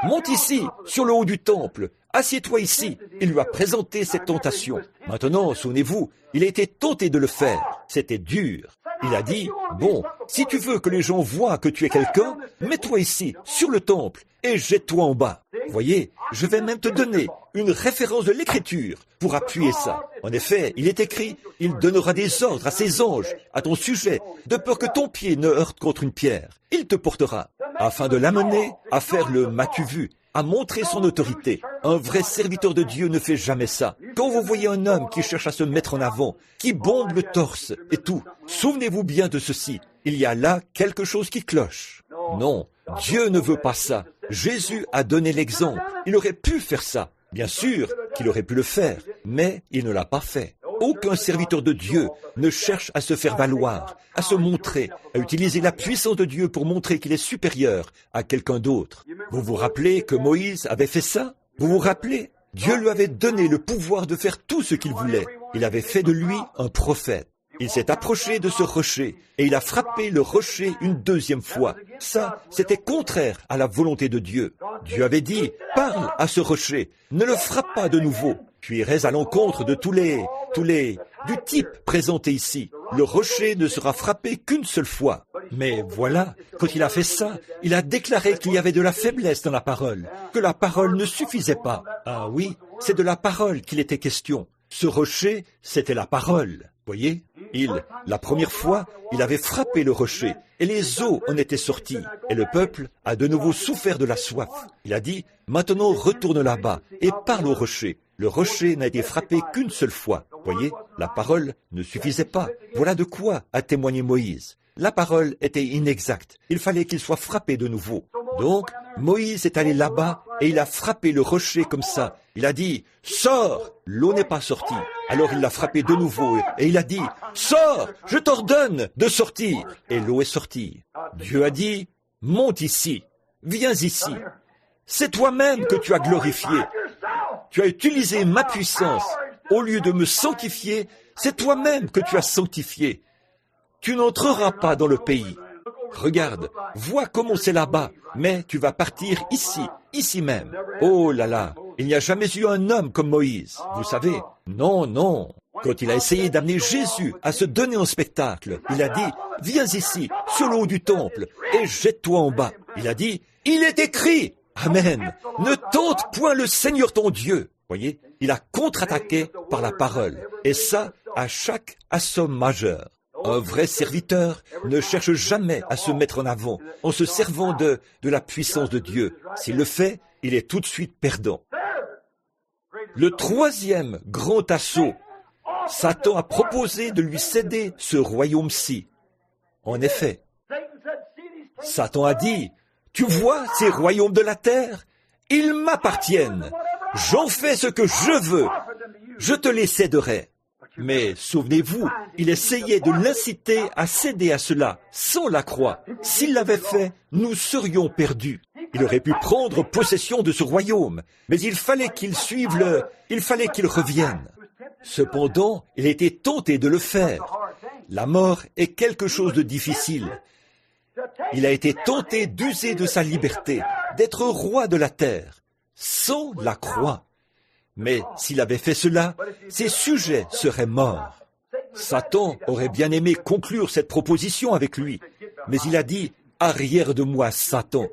Monte ici, sur le haut du temple. Assieds-toi ici. Il lui a présenté cette tentation. Maintenant, souvenez-vous, il a été tenté de le faire. C'était dur. Il a dit, bon, si tu veux que les gens voient que tu es quelqu'un, mets-toi ici, sur le temple, et jette-toi en bas. Voyez, je vais même te donner une référence de l'Écriture pour appuyer ça. En effet, il est écrit, il donnera des ordres à ses anges, à ton sujet, de peur que ton pied ne heurte contre une pierre. Il te portera, afin de l'amener à faire le « m'as-tu vu ?» à montrer son autorité. Un vrai serviteur de Dieu ne fait jamais ça. Quand vous voyez un homme qui cherche à se mettre en avant, qui bombe le torse et tout, souvenez-vous bien de ceci. Il y a là quelque chose qui cloche. Non, Dieu ne veut pas ça. Jésus a donné l'exemple. Il aurait pu faire ça. Bien sûr qu'il aurait pu le faire, mais il ne l'a pas fait. Aucun serviteur de Dieu ne cherche à se faire valoir, à se montrer, à utiliser la puissance de Dieu pour montrer qu'il est supérieur à quelqu'un d'autre. Vous vous rappelez que Moïse avait fait ça? Vous vous rappelez? Dieu lui avait donné le pouvoir de faire tout ce qu'il voulait. Il avait fait de lui un prophète. Il s'est approché de ce rocher et il a frappé le rocher une deuxième fois. Ça, c'était contraire à la volonté de Dieu. Dieu avait dit, parle à ce rocher, ne le frappe pas de nouveau. Tu irais à l'encontre de du type présenté ici. Le rocher ne sera frappé qu'une seule fois. Mais voilà, quand il a fait ça, il a déclaré qu'il y avait de la faiblesse dans la parole, que la parole ne suffisait pas. Ah oui, c'est de la parole qu'il était question. Ce rocher, c'était la parole. Voyez, la première fois, il avait frappé le rocher, et les eaux en étaient sorties, et le peuple a de nouveau souffert de la soif. Il a dit, maintenant retourne là-bas, et parle au rocher. Le rocher n'a été frappé qu'une seule fois. Voyez, la parole ne suffisait pas. Voilà de quoi a témoigné Moïse. La parole était inexacte. Il fallait qu'il soit frappé de nouveau. Donc, Moïse est allé là-bas et il a frappé le rocher comme ça. Il a dit, « Sors !» L'eau n'est pas sortie. Alors il l'a frappé de nouveau et il a dit, « Sors ! Je t'ordonne de sortir !» Et l'eau est sortie. Dieu a dit, « Monte ici, viens ici. C'est toi-même que tu as glorifié. Tu as utilisé ma puissance. Au lieu de me sanctifier, c'est toi-même que tu as sanctifié. Tu n'entreras pas dans le pays. Regarde, vois comment c'est là-bas, mais tu vas partir ici même. Oh là là, il n'y a jamais eu un homme comme Moïse, vous savez. Non. Quand il a essayé d'amener Jésus à se donner en spectacle, il a dit, viens ici, sur le haut du temple, et jette-toi en bas. Il a dit, il est écrit, Amen, ne tente point le Seigneur ton Dieu. Voyez, il a contre-attaqué par la parole, et ça à chaque assaut majeur. Un vrai serviteur ne cherche jamais à se mettre en avant en se servant de la puissance de Dieu. S'il le fait, il est tout de suite perdant. Le troisième grand assaut, Satan a proposé de lui céder ce royaume-ci. En effet, Satan a dit, « Tu vois ces royaumes de la terre? Ils m'appartiennent. J'en fais ce que je veux. Je te les céderai. » Mais souvenez-vous, il essayait de l'inciter à céder à cela, sans la croix. S'il l'avait fait, nous serions perdus. Il aurait pu prendre possession de ce royaume, mais il fallait qu'il suive il fallait qu'il revienne. Cependant, il a été tenté de le faire. La mort est quelque chose de difficile. Il a été tenté d'user de sa liberté, d'être roi de la terre, sans la croix. Mais s'il avait fait cela, ses sujets seraient morts. Satan aurait bien aimé conclure cette proposition avec lui, mais il a dit « Arrière de moi, Satan ».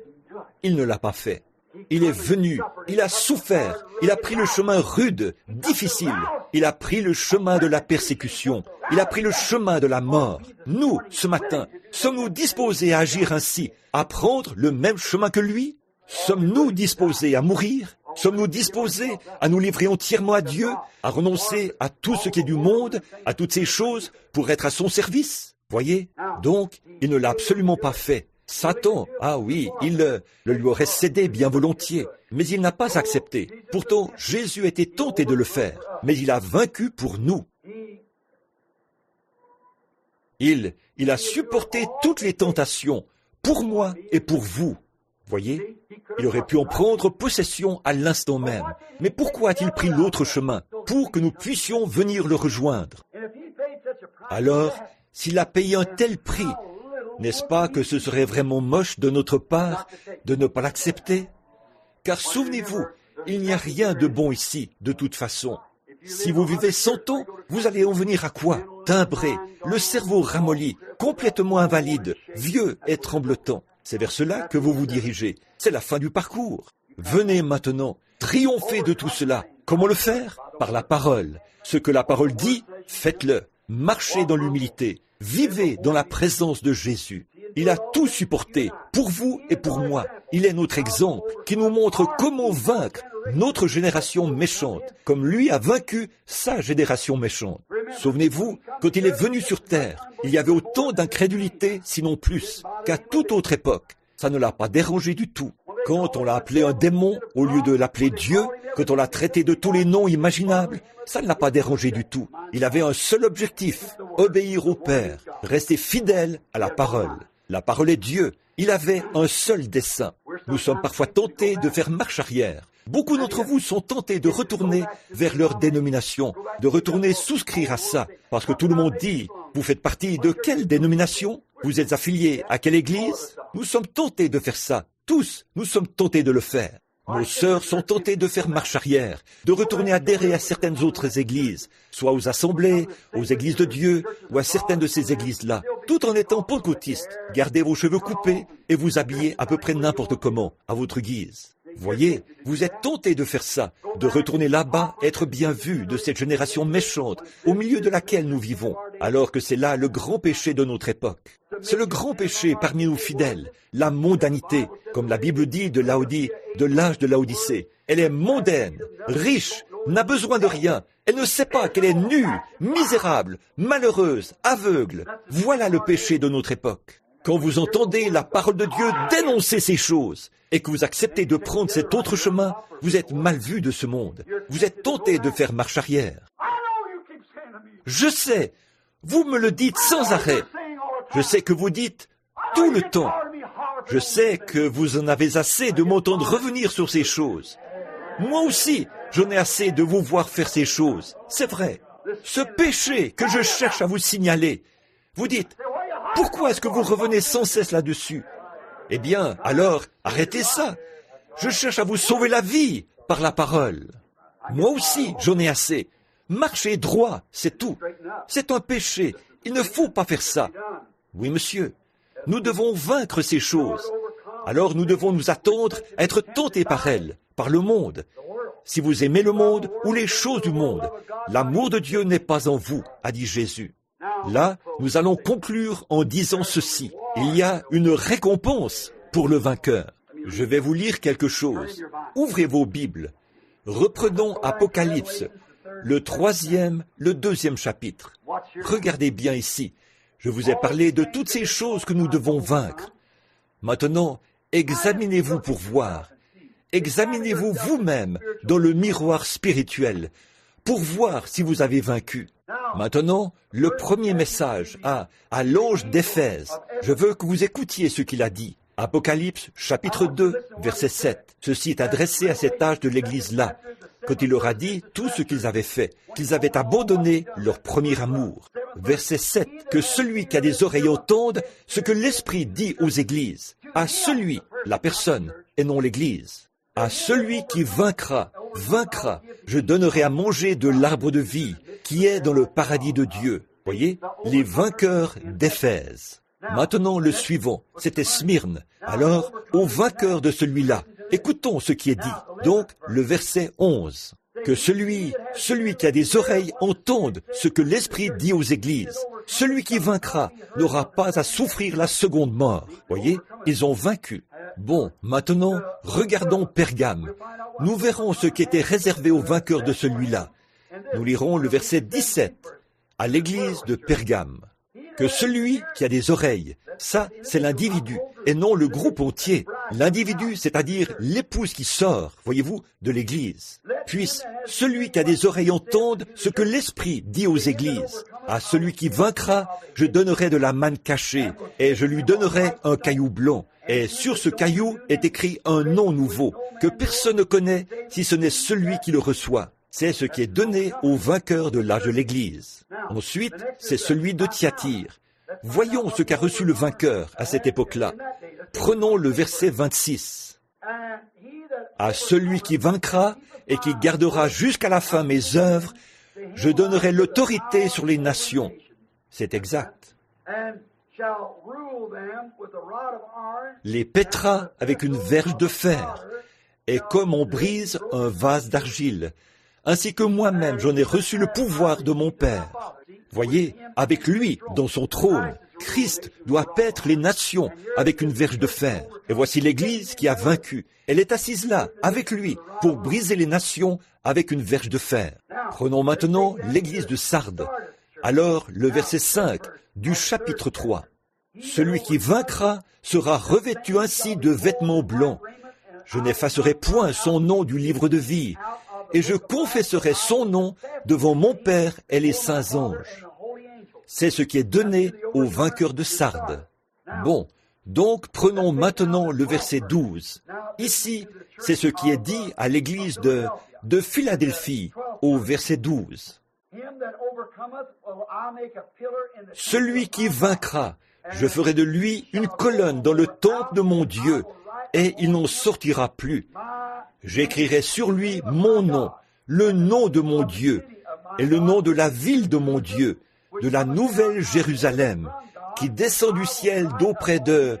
Il ne l'a pas fait. Il est venu, il a souffert, il a pris le chemin rude, difficile. Il a pris le chemin de la persécution, il a pris le chemin de la mort. Nous, ce matin, sommes-nous disposés à agir ainsi, à prendre le même chemin que lui? Sommes-nous disposés à mourir? Sommes-nous disposés à nous livrer entièrement à Dieu, à renoncer à tout ce qui est du monde, à toutes ces choses, pour être à son service? Voyez? Donc, il ne l'a absolument pas fait. Satan, ah oui, il le lui aurait cédé bien volontiers, mais il n'a pas accepté. Pourtant, Jésus était tenté de le faire, mais il a vaincu pour nous. Il a supporté toutes les tentations, pour moi et pour vous. Voyez, il aurait pu en prendre possession à l'instant même. Mais pourquoi a-t-il pris l'autre chemin? Pour que nous puissions venir le rejoindre. Alors, s'il a payé un tel prix, n'est-ce pas que ce serait vraiment moche de notre part de ne pas l'accepter? Car souvenez-vous, il n'y a rien de bon ici, de toute façon. Si vous vivez 100 ans, vous allez en venir à quoi? Timbré, le cerveau ramolli, complètement invalide, vieux et tremblotant. C'est vers cela que vous vous dirigez. C'est la fin du parcours. Venez maintenant, triompher de tout cela. Comment le faire? Par la parole. Ce que la parole dit, faites-le. Marchez dans l'humilité. Vivez dans la présence de Jésus. Il a tout supporté, pour vous et pour moi. Il est notre exemple, qui nous montre comment vaincre notre génération méchante, comme lui a vaincu sa génération méchante. Souvenez-vous, quand il est venu sur terre, il y avait autant d'incrédulité, sinon plus, qu'à toute autre époque. Ça ne l'a pas dérangé du tout. Quand on l'a appelé un démon, au lieu de l'appeler Dieu, quand on l'a traité de tous les noms imaginables, ça ne l'a pas dérangé du tout. Il avait un seul objectif, obéir au Père, rester fidèle à la parole. La parole est Dieu. Il avait un seul dessein. Nous sommes parfois tentés de faire marche arrière. Beaucoup d'entre vous sont tentés de retourner vers leur dénomination, de retourner souscrire à ça, parce que tout le monde dit, vous faites partie de quelle dénomination? Vous êtes affilié à quelle église? Nous sommes tentés de faire ça. Tous, nous sommes tentés de le faire. Nos sœurs sont tentées de faire marche arrière, de retourner adhérer à certaines autres églises, soit aux assemblées, aux églises de Dieu, ou à certaines de ces églises-là, tout en étant pentecôtistes. Gardez vos cheveux coupés et vous habillez à peu près n'importe comment, à votre guise. Voyez, vous êtes tentés de faire ça, de retourner là-bas, être bien vu de cette génération méchante, au milieu de laquelle nous vivons, alors que c'est là le grand péché de notre époque. C'est le grand péché parmi nous fidèles, la mondanité, comme la Bible dit de l'âge de Laodicée. Elle est mondaine, riche, n'a besoin de rien. Elle ne sait pas qu'elle est nue, misérable, malheureuse, aveugle. Voilà le péché de notre époque. Quand vous entendez la parole de Dieu dénoncer ces choses et que vous acceptez de prendre cet autre chemin, vous êtes mal vu de ce monde. Vous êtes tenté de faire marche arrière. Je sais, vous me le dites sans arrêt. Je sais que vous dites tout le temps. Je sais que vous en avez assez de m'entendre revenir sur ces choses. Moi aussi, j'en ai assez de vous voir faire ces choses. C'est vrai. Ce péché que je cherche à vous signaler, vous dites, pourquoi est-ce que vous revenez sans cesse là-dessus? Eh bien, alors, arrêtez ça. Je cherche à vous sauver la vie par la parole. Moi aussi, j'en ai assez. Marchez droit, c'est tout. C'est un péché. Il ne faut pas faire ça. Oui, monsieur. Nous devons vaincre ces choses. Alors nous devons nous attendre à être tentés par elles, par le monde. Si vous aimez le monde ou les choses du monde, l'amour de Dieu n'est pas en vous, a dit Jésus. Là, nous allons conclure en disant ceci. Il y a une récompense pour le vainqueur. Je vais vous lire quelque chose. Ouvrez vos Bibles. Reprenons Apocalypse, le 3e, le 2e chapitre. Regardez bien ici. Je vous ai parlé de toutes ces choses que nous devons vaincre. Maintenant, examinez-vous pour voir. Examinez-vous vous-même dans le miroir spirituel pour voir si vous avez vaincu. Maintenant, le premier message à l'ange d'Éphèse. Je veux que vous écoutiez ce qu'il a dit. Apocalypse, chapitre 2, verset 7. Ceci est adressé à cet âge de l'Église-là. quand il leur a dit tout ce qu'ils avaient fait, qu'ils avaient abandonné leur premier amour. Verset 7, que celui qui a des oreilles entende ce que l'Esprit dit aux églises. À celui, la personne, et non l'Église. À celui qui vaincra, je donnerai à manger de l'arbre de vie qui est dans le paradis de Dieu. Voyez, les vainqueurs d'Éphèse. Maintenant, le suivant, c'était Smyrne. Alors, aux vainqueurs de celui-là, écoutons ce qui est dit. Donc, le verset 11. Que celui qui a des oreilles entende ce que l'Esprit dit aux églises. Celui qui vaincra n'aura pas à souffrir la seconde mort. Voyez, ils ont vaincu. Bon, maintenant, regardons Pergame. Nous verrons ce qui était réservé aux vainqueurs de celui-là. Nous lirons le verset 17, à l'église de Pergame. Que celui qui a des oreilles, ça, c'est l'individu, et non le groupe entier. L'individu, c'est-à-dire l'épouse qui sort, voyez-vous, de l'église. Puisse celui qui a des oreilles entende ce que l'Esprit dit aux églises. À celui qui vaincra, je donnerai de la manne cachée, et je lui donnerai un caillou blanc. Et sur ce caillou est écrit un nom nouveau, que personne ne connaît, si ce n'est celui qui le reçoit. C'est ce qui est donné aux vainqueurs de l'âge de l'Église. Ensuite, c'est celui de Thyatire. Voyons ce qu'a reçu le vainqueur à cette époque-là. Prenons le verset 26. À celui qui vaincra et qui gardera jusqu'à la fin mes œuvres, je donnerai l'autorité sur les nations. C'est exact. Les pètera avec une verge de fer, et comme on brise un vase d'argile, ainsi que moi-même j'en ai reçu le pouvoir de mon Père. Voyez, avec lui, dans son trône, Christ doit paître les nations avec une verge de fer. Et voici l'Église qui a vaincu. Elle est assise là, avec lui, pour briser les nations avec une verge de fer. Prenons maintenant l'Église de Sardes. Alors, le verset 5 du chapitre 3. Celui qui vaincra sera revêtu ainsi de vêtements blancs. Je n'effacerai point son nom du livre de vie, et je confesserai son nom devant mon Père et les saints anges. C'est ce qui est donné aux vainqueurs de Sardes. Bon, donc prenons maintenant le verset 12. Ici, c'est ce qui est dit à l'église de Philadelphie, au verset 12. Celui qui vaincra, je ferai de lui une colonne dans le temple de mon Dieu, et il n'en sortira plus. J'écrirai sur lui mon nom, le nom de mon Dieu, et le nom de la ville de mon Dieu, de la nouvelle Jérusalem, qui descend du ciel d'auprès de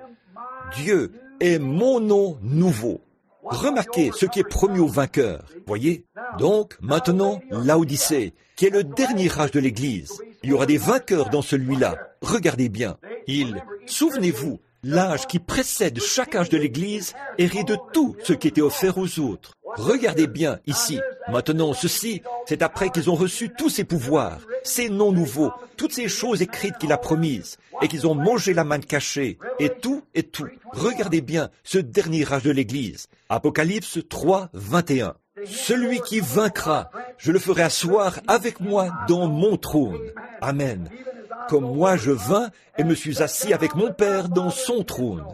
Dieu, et mon nom nouveau. Remarquez ce qui est promis aux vainqueurs. Voyez? Donc, maintenant, Laodicée, qui est le dernier âge de l'Église. Il y aura des vainqueurs dans celui-là. Regardez bien. Souvenez-vous, l'âge qui précède chaque âge de l'Église hérite de tout ce qui était offert aux autres. Regardez bien ici. Maintenant, ceci, c'est après qu'ils ont reçu tous ces pouvoirs, ces noms nouveaux, toutes ces choses écrites qu'il a promises, et qu'ils ont mangé la manne cachée, et tout. Regardez bien ce dernier âge de l'Église. Apocalypse 3, 21. Celui qui vaincra, je le ferai asseoir avec moi dans mon trône. Amen. Comme moi je vins et me suis assis avec mon Père dans son trône.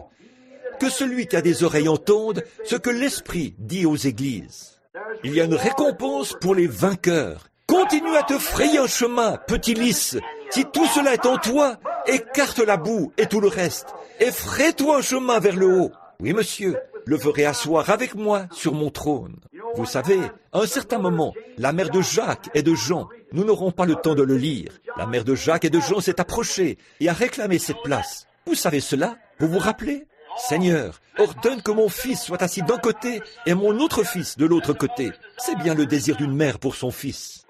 Que celui qui a des oreilles entende ce que l'Esprit dit aux églises. Il y a une récompense pour les vainqueurs. Continue à te frayer un chemin, petit lys. Si tout cela est en toi, écarte la boue et tout le reste, et fraie-toi un chemin vers le haut. Oui, monsieur, le ferai asseoir avec moi sur mon trône. Vous savez, à un certain moment, la mère de Jacques et de Jean, nous n'aurons pas le temps de le lire. La mère de Jacques et de Jean s'est approchée et a réclamé cette place. Vous savez cela? Vous vous rappelez? Seigneur, ordonne que mon fils soit assis d'un côté et mon autre fils de l'autre côté. C'est bien le désir d'une mère pour son fils.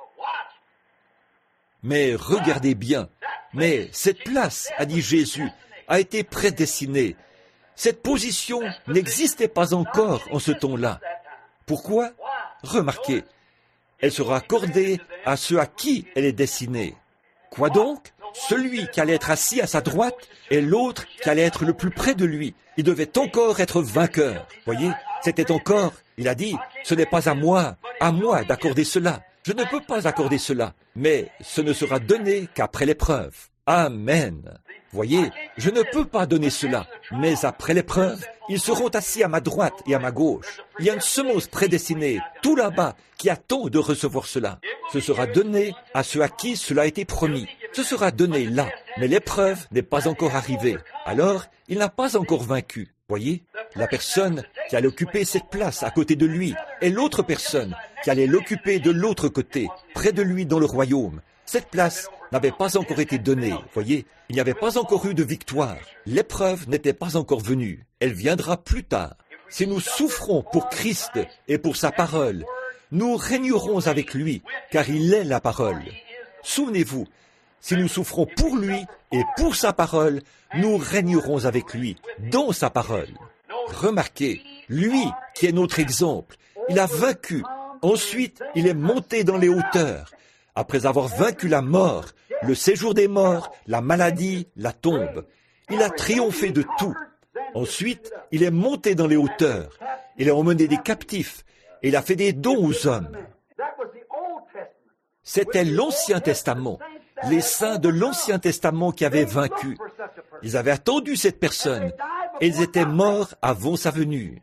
Mais regardez bien, mais cette place, a dit Jésus, a été prédestinée. Cette position n'existait pas encore en ce temps-là. Pourquoi? Remarquez, elle sera accordée à ceux à qui elle est destinée. Quoi donc? Celui qui allait être assis à sa droite et l'autre qui allait être le plus près de lui. Il devait encore être vainqueur. Voyez, c'était encore, il a dit, ce n'est pas à moi d'accorder cela. Je ne peux pas accorder cela, mais ce ne sera donné qu'après l'épreuve. Amen. Voyez, je ne peux pas donner cela, mais après l'épreuve, ils seront assis à ma droite et à ma gauche. Il y a une semence prédestinée, tout là-bas, qui attend de recevoir cela. Ce sera donné à ceux à qui cela a été promis. Ce sera donné là, mais l'épreuve n'est pas encore arrivée. Alors, il n'a pas encore vaincu. Voyez, la personne qui allait occuper cette place à côté de lui et l'autre personne qui allait l'occuper de l'autre côté, près de lui dans le royaume. Cette place n'avait pas encore été donnée, voyez, il n'y avait pas encore eu de victoire. L'épreuve n'était pas encore venue, elle viendra plus tard. Si nous souffrons pour Christ et pour sa parole, nous régnerons avec lui, car il est la parole. Souvenez-vous, si nous souffrons pour lui et pour sa parole, nous régnerons avec lui, dans sa parole. Remarquez, lui qui est notre exemple, il a vaincu. Ensuite, il est monté dans les hauteurs. Après avoir vaincu la mort, le séjour des morts, la maladie, la tombe, il a triomphé de tout. Ensuite, il est monté dans les hauteurs. Il a emmené des captifs et il a fait des dons aux hommes. C'était l'Ancien Testament, les saints de l'Ancien Testament qui avaient vaincu. Ils avaient attendu cette personne et ils étaient morts avant sa venue.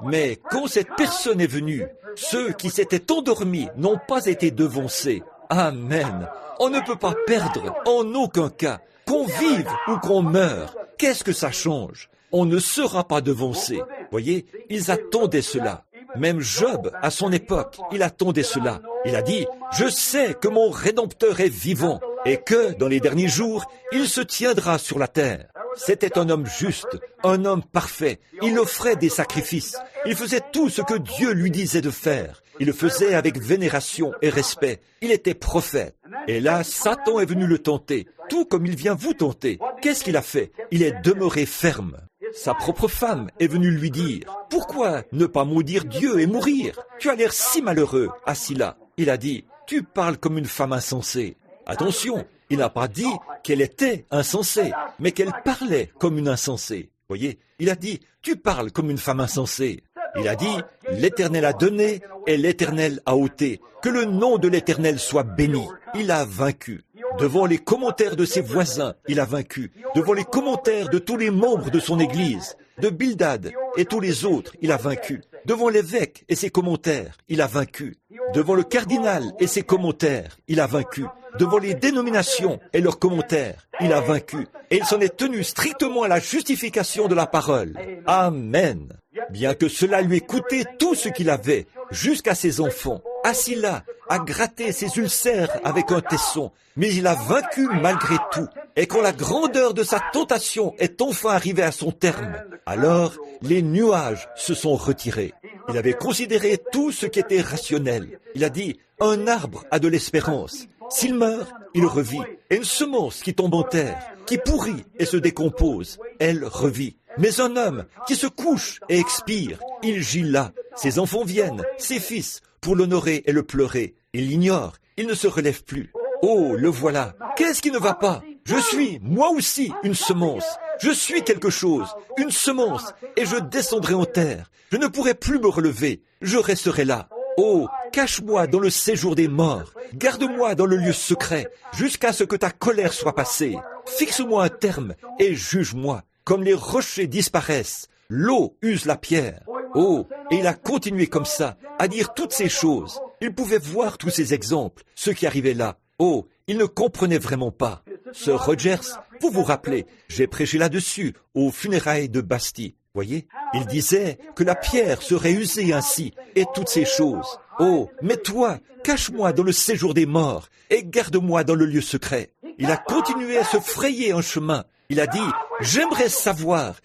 Mais quand cette personne est venue, ceux qui s'étaient endormis n'ont pas été devancés. Amen. On ne peut pas perdre en aucun cas. Qu'on vive ou qu'on meure, qu'est-ce que ça change? On ne sera pas devancé. Voyez, ils attendaient cela. Même Job, à son époque, il attendait cela. Il a dit, « Je sais que mon Rédempteur est vivant et que, dans les derniers jours, il se tiendra sur la terre. » C'était un homme juste, un homme parfait. Il offrait des sacrifices. Il faisait tout ce que Dieu lui disait de faire. Il le faisait avec vénération et respect. Il était prophète. Et là, Satan est venu le tenter, tout comme il vient vous tenter. Qu'est-ce qu'il a fait? Il est demeuré ferme. Sa propre femme est venue lui dire, « Pourquoi ne pas maudire Dieu et mourir? Tu as l'air si malheureux, assis là. » Il a dit, « Tu parles comme une femme insensée. » Attention, il n'a pas dit qu'elle était insensée, mais qu'elle parlait comme une insensée. Voyez, il a dit, « Tu parles comme une femme insensée. » Il a dit, « L'Éternel a donné et l'Éternel a ôté. Que le nom de l'Éternel soit béni. » Il a vaincu. Devant les commentaires de ses voisins, il a vaincu. Devant les commentaires de tous les membres de son Église, de Bildad et tous les autres, il a vaincu. Devant l'évêque et ses commentaires, il a vaincu. Devant le cardinal et ses commentaires, il a vaincu. Devant les dénominations et leurs commentaires, il a vaincu. Et il s'en est tenu strictement à la justification de la parole. Amen. Bien que cela lui ait coûté tout ce qu'il avait, jusqu'à ses enfants, assis là, à gratter ses ulcères avec un tesson, mais il a vaincu malgré tout. Et quand la grandeur de sa tentation est enfin arrivée à son terme, alors les nuages se sont retirés. Il avait considéré tout ce qui était rationnel. Il a dit, un arbre a de l'espérance. S'il meurt, il revit. Et une semence qui tombe en terre, qui pourrit et se décompose, elle revit. Mais un homme qui se couche et expire, il gît là. Ses enfants viennent, ses fils, pour l'honorer et le pleurer. Il l'ignore, il ne se relève plus. Oh, le voilà. Qu'est-ce qui ne va pas? Je suis, moi aussi, une semence. Je suis quelque chose, une semence, et je descendrai en terre. Je ne pourrai plus me relever. Je resterai là. Oh, cache-moi dans le séjour des morts. Garde-moi dans le lieu secret, jusqu'à ce que ta colère soit passée. Fixe-moi un terme et juge-moi. Comme les rochers disparaissent, l'eau use la pierre. Oh, et il a continué comme ça, à dire toutes ces choses. Il pouvait voir tous ces exemples, ceux qui arrivaient là. Oh, il ne comprenait vraiment pas. Sir Rogers, vous vous rappelez, j'ai prêché là-dessus, aux funérailles de Bastille. Voyez, il disait que la pierre serait usée ainsi, et toutes ces choses. Oh, mais toi, cache-moi dans le séjour des morts, et garde-moi dans le lieu secret. Il a continué à se frayer un chemin. Il a dit, j'aimerais savoir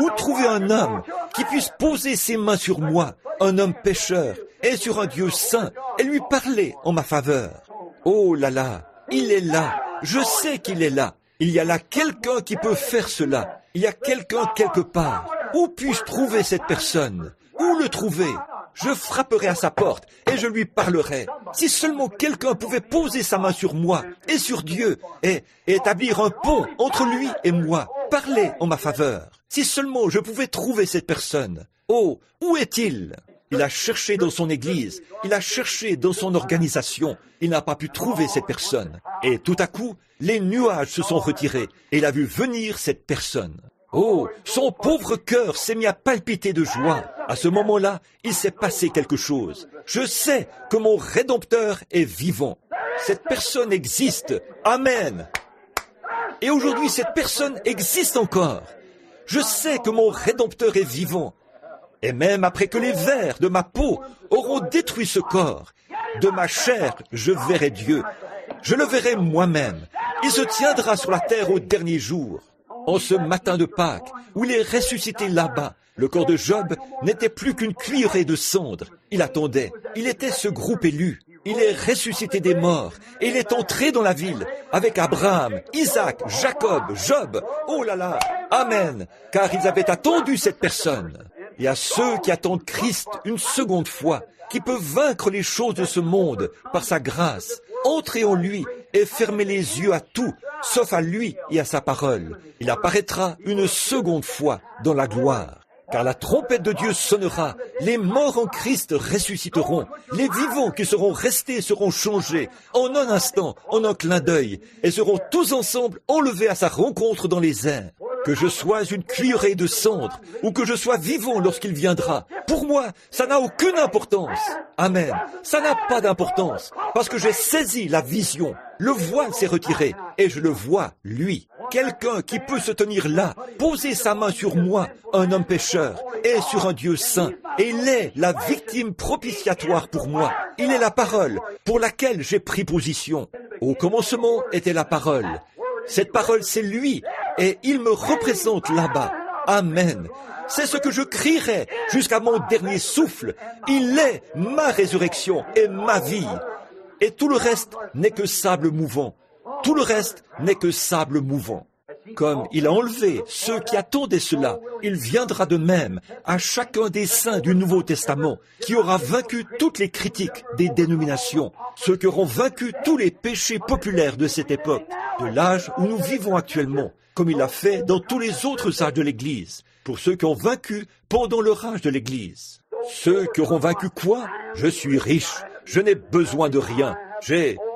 où trouver un homme qui puisse poser ses mains sur moi, un homme pécheur, et sur un Dieu saint, et lui parler en ma faveur. Oh là là, il est là, je sais qu'il est là. Il y a là quelqu'un qui peut faire cela. Il y a quelqu'un quelque part. Où puis-je trouver cette personne? Où le trouver? Je frapperai à sa porte et je lui parlerai. Si seulement quelqu'un pouvait poser sa main sur moi et sur Dieu et établir un pont entre lui et moi, parler en ma faveur. Si seulement je pouvais trouver cette personne. Oh, où est-il? Il a cherché dans son église, il a cherché dans son organisation, il n'a pas pu trouver cette personne. Et tout à coup, les nuages se sont retirés et il a vu venir cette personne. Oh, son pauvre cœur s'est mis à palpiter de joie. À ce moment-là, il s'est passé quelque chose. Je sais que mon Rédempteur est vivant. Cette personne existe. Amen. Et aujourd'hui, cette personne existe encore. Je sais que mon Rédempteur est vivant. Et même après que les vers de ma peau auront détruit ce corps, de ma chair, je verrai Dieu. Je le verrai moi-même. Il se tiendra sur la terre au dernier jour. En ce matin de Pâques, où il est ressuscité là-bas, le corps de Job n'était plus qu'une cuillerée de cendres. Il attendait. Il était ce groupe élu. Il est ressuscité des morts et il est entré dans la ville avec Abraham, Isaac, Jacob, Job. Oh là là, amen, car ils avaient attendu cette personne. Et à ceux qui attendent Christ une seconde fois, qui peut vaincre les choses de ce monde par sa grâce, entrez en lui et fermez les yeux à tout, sauf à lui et à sa parole. Il apparaîtra une seconde fois dans la gloire. Car la trompette de Dieu sonnera, les morts en Christ ressusciteront, les vivants qui seront restés seront changés en un instant, en un clin d'œil, et seront tous ensemble enlevés à sa rencontre dans les airs. Que je sois une cuillerée de cendres, ou que je sois vivant lorsqu'il viendra, pour moi, ça n'a aucune importance. Amen. Ça n'a pas d'importance, parce que j'ai saisi la vision. Le voile s'est retiré, et je le vois, lui. Quelqu'un qui peut se tenir là, poser sa main sur moi, un homme pécheur, et sur un Dieu saint. Et il est la victime propitiatoire pour moi. Il est la parole pour laquelle j'ai pris position. Au commencement était la parole. Cette parole, c'est lui, et il me représente là-bas. Amen. C'est ce que je crierai jusqu'à mon dernier souffle. Il est ma résurrection et ma vie. Et tout le reste n'est que sable mouvant. Tout le reste n'est que sable mouvant. Comme il a enlevé ceux qui attendaient cela, il viendra de même à chacun des saints du Nouveau Testament qui aura vaincu toutes les critiques des dénominations, ceux qui auront vaincu tous les péchés populaires de cette époque, de l'âge où nous vivons actuellement, comme il l'a fait dans tous les autres âges de l'Église, pour ceux qui ont vaincu pendant leur âge de l'Église. Ceux qui auront vaincu quoi? Je suis riche, je n'ai besoin de rien,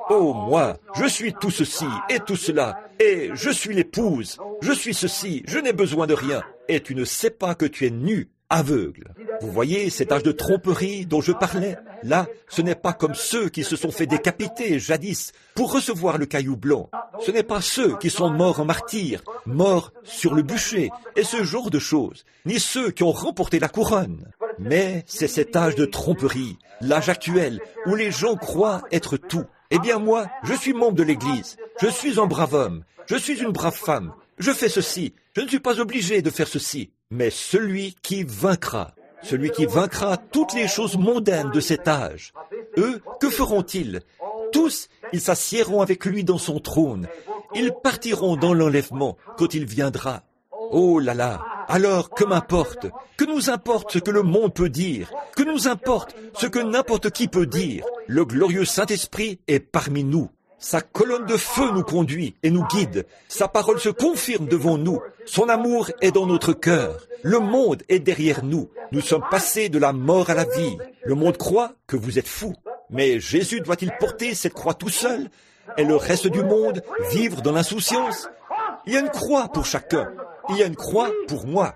oh moi, je suis tout ceci et tout cela, et je suis l'épouse, je suis ceci, je n'ai besoin de rien, et tu ne sais pas que tu es nu, aveugle. Vous voyez cet âge de tromperie dont je parlais? Là, ce n'est pas comme ceux qui se sont fait décapiter jadis pour recevoir le caillou blanc. Ce n'est pas ceux qui sont morts en martyrs, morts sur le bûcher, et ce genre de choses, ni ceux qui ont remporté la couronne. Mais c'est cet âge de tromperie, l'âge actuel, où les gens croient être tout. Eh bien moi, je suis membre de l'Église, je suis un brave homme, je suis une brave femme, je fais ceci, je ne suis pas obligé de faire ceci. Mais celui qui vaincra toutes les choses mondaines de cet âge, eux, que feront-ils? Tous, ils s'assiéront avec lui dans son trône, ils partiront dans l'enlèvement quand il viendra. Oh là là! Alors, que m'importe? Que nous importe ce que le monde peut dire? Que nous importe ce que n'importe qui peut dire? Le glorieux Saint-Esprit est parmi nous. Sa colonne de feu nous conduit et nous guide. Sa parole se confirme devant nous. Son amour est dans notre cœur. Le monde est derrière nous. Nous sommes passés de la mort à la vie. Le monde croit que vous êtes fous. Mais Jésus doit-il porter cette croix tout seul? Et le reste du monde vivre dans l'insouciance? Il y a une croix pour chacun. Il y a une croix pour moi.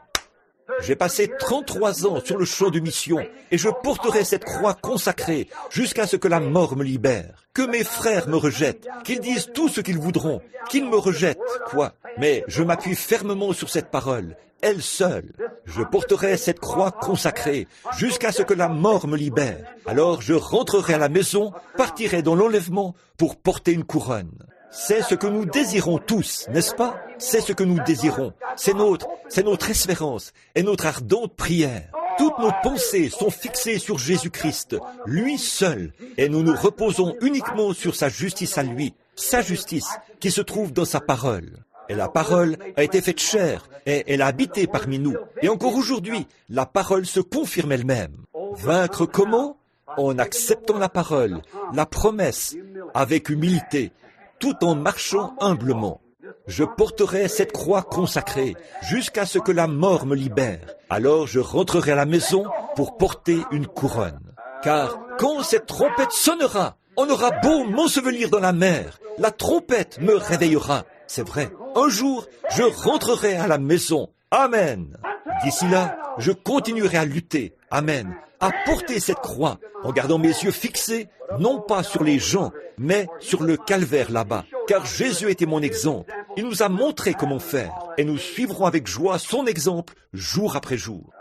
J'ai passé 33 ans sur le champ de mission et je porterai cette croix consacrée jusqu'à ce que la mort me libère. Que mes frères me rejettent, qu'ils disent tout ce qu'ils voudront, qu'ils me rejettent, quoi. Mais je m'appuie fermement sur cette parole, elle seule. Je porterai cette croix consacrée jusqu'à ce que la mort me libère. Alors je rentrerai à la maison, partirai dans l'enlèvement pour porter une couronne. C'est ce que nous désirons tous, n'est-ce pas? C'est ce que nous désirons. C'est notre espérance et notre ardente prière. Toutes nos pensées sont fixées sur Jésus-Christ, lui seul, et nous nous reposons uniquement sur sa justice à lui, sa justice qui se trouve dans sa parole. Et la parole a été faite chair, et elle a habité parmi nous. Et encore aujourd'hui, la parole se confirme elle-même. Vaincre comment? En acceptant la parole, la promesse, avec humilité, tout en marchant humblement. Je porterai cette croix consacrée jusqu'à ce que la mort me libère. Alors je rentrerai à la maison, pour porter une couronne. Car quand cette trompette sonnera, on aura beau m'ensevelir dans la mer, la trompette me réveillera. C'est vrai, un jour, je rentrerai à la maison. Amen. D'ici là, je continuerai à lutter. Amen. À porter cette croix en gardant mes yeux fixés, non pas sur les gens, mais sur le calvaire là-bas. Car Jésus était mon exemple. Il nous a montré comment faire. Et nous suivrons avec joie son exemple jour après jour.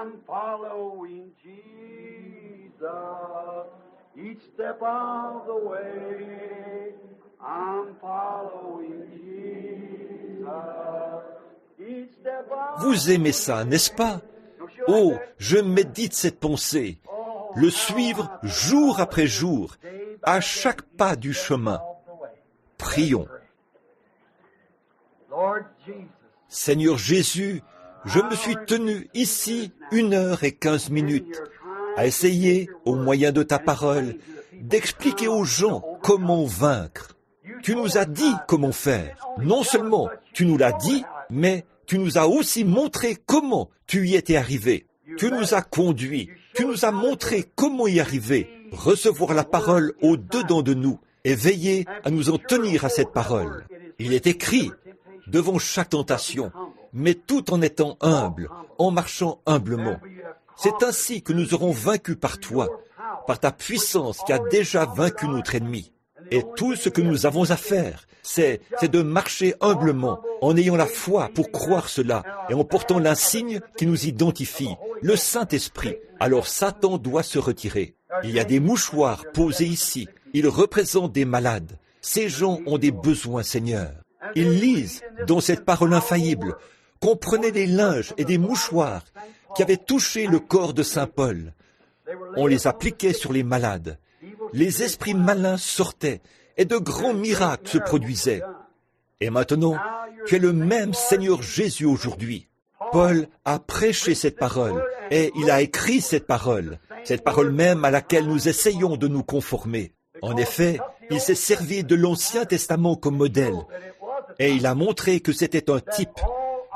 I'm following Jesus each step of the way. I'm following Jesus each step of Vous aimez ça, n'est-ce pas? Oh, je médite cette pensée. Le suivre jour après jour, à chaque pas du chemin. Prions. Lord Jesus. Seigneur Jésus, je me suis tenu ici 1h15 à essayer, au moyen de ta parole, d'expliquer aux gens comment vaincre. Tu nous as dit comment faire. Non seulement tu nous l'as dit, mais tu nous as aussi montré comment tu y étais arrivé. Tu nous as conduits, tu nous as montré comment y arriver, recevoir la parole au-dedans de nous et veiller à nous en tenir à cette parole. Il est écrit, devant chaque tentation, mais tout en étant humble, en marchant humblement. C'est ainsi que nous aurons vaincu par toi, par ta puissance qui a déjà vaincu notre ennemi. Et tout ce que nous avons à faire, c'est de marcher humblement, en ayant la foi pour croire cela, et en portant l'insigne qui nous identifie, le Saint-Esprit. Alors Satan doit se retirer. Il y a des mouchoirs posés ici. Ils représentent des malades. Ces gens ont des besoins, Seigneur. Ils lisent dans cette parole infaillible qu'on prenait des linges et des mouchoirs qui avaient touché le corps de Saint Paul. On les appliquait sur les malades. Les esprits malins sortaient et de grands miracles se produisaient. Et maintenant, tu es le même Seigneur Jésus aujourd'hui. Paul a prêché cette parole et il a écrit cette parole même à laquelle nous essayons de nous conformer. En effet, il s'est servi de l'Ancien Testament comme modèle et il a montré que c'était un type,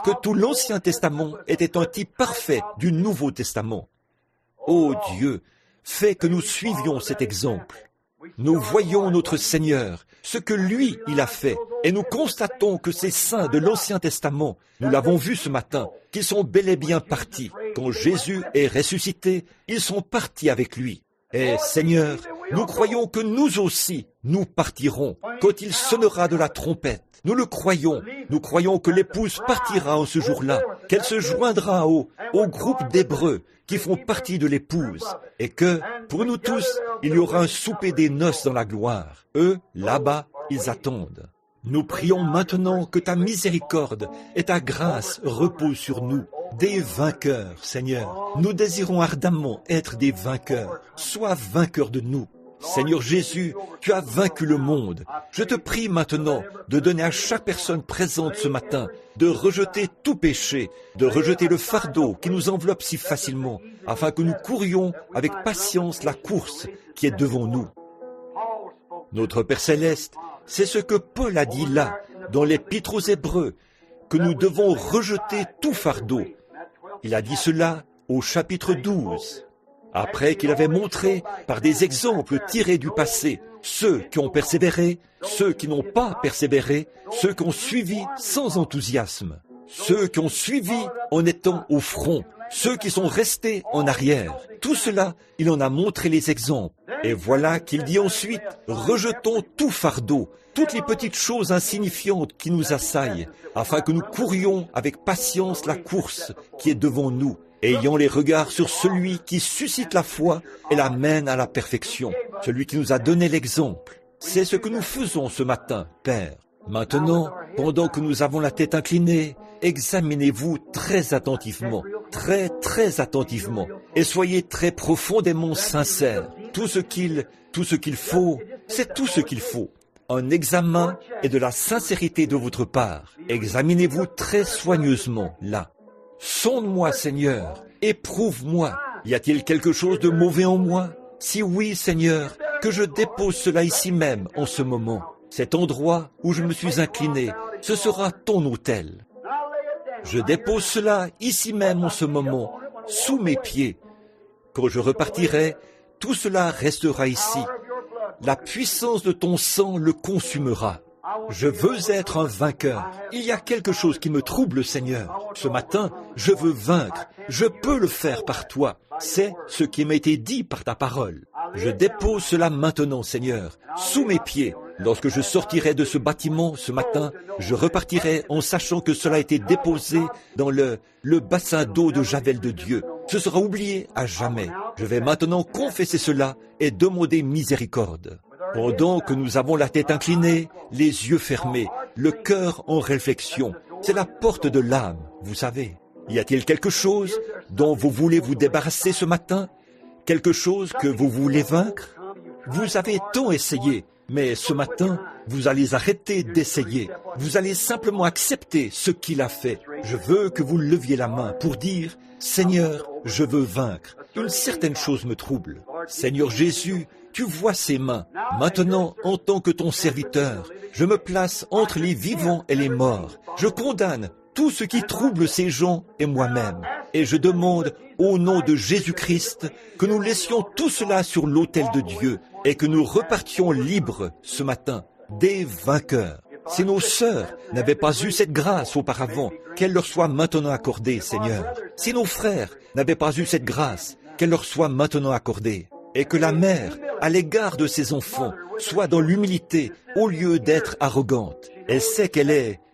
que tout l'Ancien Testament était un type parfait du Nouveau Testament. Ô Dieu, fais que nous suivions cet exemple. Nous voyons notre Seigneur, ce que lui, il a fait, et nous constatons que ces saints de l'Ancien Testament, nous l'avons vu ce matin, qu'ils sont bel et bien partis. Quand Jésus est ressuscité, ils sont partis avec lui. Et Seigneur, nous croyons que nous aussi, nous partirons quand il sonnera de la trompette. Nous le croyons. Nous croyons que l'épouse partira en ce jour-là, qu'elle se joindra au groupe d'Hébreux qui font partie de l'épouse, et que, pour nous tous, il y aura un souper des noces dans la gloire. Eux, là-bas, ils attendent. Nous prions maintenant que ta miséricorde et ta grâce reposent sur nous, des vainqueurs, Seigneur. Nous désirons ardemment être des vainqueurs. Sois vainqueur de nous. Seigneur Jésus, tu as vaincu le monde. Je te prie maintenant de donner à chaque personne présente ce matin de rejeter tout péché, de rejeter le fardeau qui nous enveloppe si facilement, afin que nous courions avec patience la course qui est devant nous. Notre Père Céleste, c'est ce que Paul a dit là, dans l'Épître aux Hébreux, que nous devons rejeter tout fardeau. Il a dit cela au chapitre 12. Après qu'il avait montré, par des exemples tirés du passé, ceux qui ont persévéré, ceux qui n'ont pas persévéré, ceux qui ont suivi sans enthousiasme, ceux qui ont suivi en étant au front, ceux qui sont restés en arrière. Tout cela, il en a montré les exemples. Et voilà qu'il dit ensuite, rejetons tout fardeau, toutes les petites choses insignifiantes qui nous assaillent, afin que nous courions avec patience la course qui est devant nous, ayant les regards sur celui qui suscite la foi et la mène à la perfection, celui qui nous a donné l'exemple. C'est ce que nous faisons ce matin, Père. Maintenant, pendant que nous avons la tête inclinée, examinez-vous très attentivement, très attentivement, et soyez très profondément sincères. Tout ce qu'il faut, c'est tout ce qu'il faut. Un examen et de la sincérité de votre part. Examinez-vous très soigneusement, là. Sonde-moi, Seigneur, éprouve-moi. Y a-t-il quelque chose de mauvais en moi? Si oui, Seigneur, que je dépose cela ici même, en ce moment. Cet endroit où je me suis incliné, ce sera ton autel. Je dépose cela ici même en ce moment, sous mes pieds. Quand je repartirai, tout cela restera ici. La puissance de ton sang le consumera. Je veux être un vainqueur. Il y a quelque chose qui me trouble, Seigneur. Ce matin, je veux vaincre. Je peux le faire par toi. C'est ce qui m'a été dit par ta parole. Je dépose cela maintenant, Seigneur, sous mes pieds. Lorsque je sortirai de ce bâtiment ce matin, je repartirai en sachant que cela a été déposé dans le bassin d'eau de Javel de Dieu. Ce sera oublié à jamais. Je vais maintenant confesser cela et demander miséricorde. Pendant que nous avons la tête inclinée, les yeux fermés, le cœur en réflexion, c'est la porte de l'âme, vous savez. Y a-t-il quelque chose dont vous voulez vous débarrasser ce matin? Quelque chose que vous voulez vaincre? Vous avez tant essayé, mais ce matin, vous allez arrêter d'essayer. Vous allez simplement accepter ce qu'il a fait. Je veux que vous leviez la main pour dire, « Seigneur, je veux vaincre. Une certaine chose me trouble. Seigneur Jésus, tu vois ces mains. Maintenant, en tant que ton serviteur, je me place entre les vivants et les morts. Je condamne tout ce qui trouble ces gens et moi-même. Et je demande, au nom de Jésus-Christ, que nous laissions tout cela sur l'autel de Dieu et que nous repartions libres ce matin, des vainqueurs. Si nos sœurs n'avaient pas eu cette grâce auparavant, qu'elle leur soit maintenant accordée, Seigneur. Si nos frères n'avaient pas eu cette grâce, qu'elle leur soit maintenant accordée. Et que la mère, à l'égard de ses enfants, soit dans l'humilité au lieu d'être arrogante. Elle sait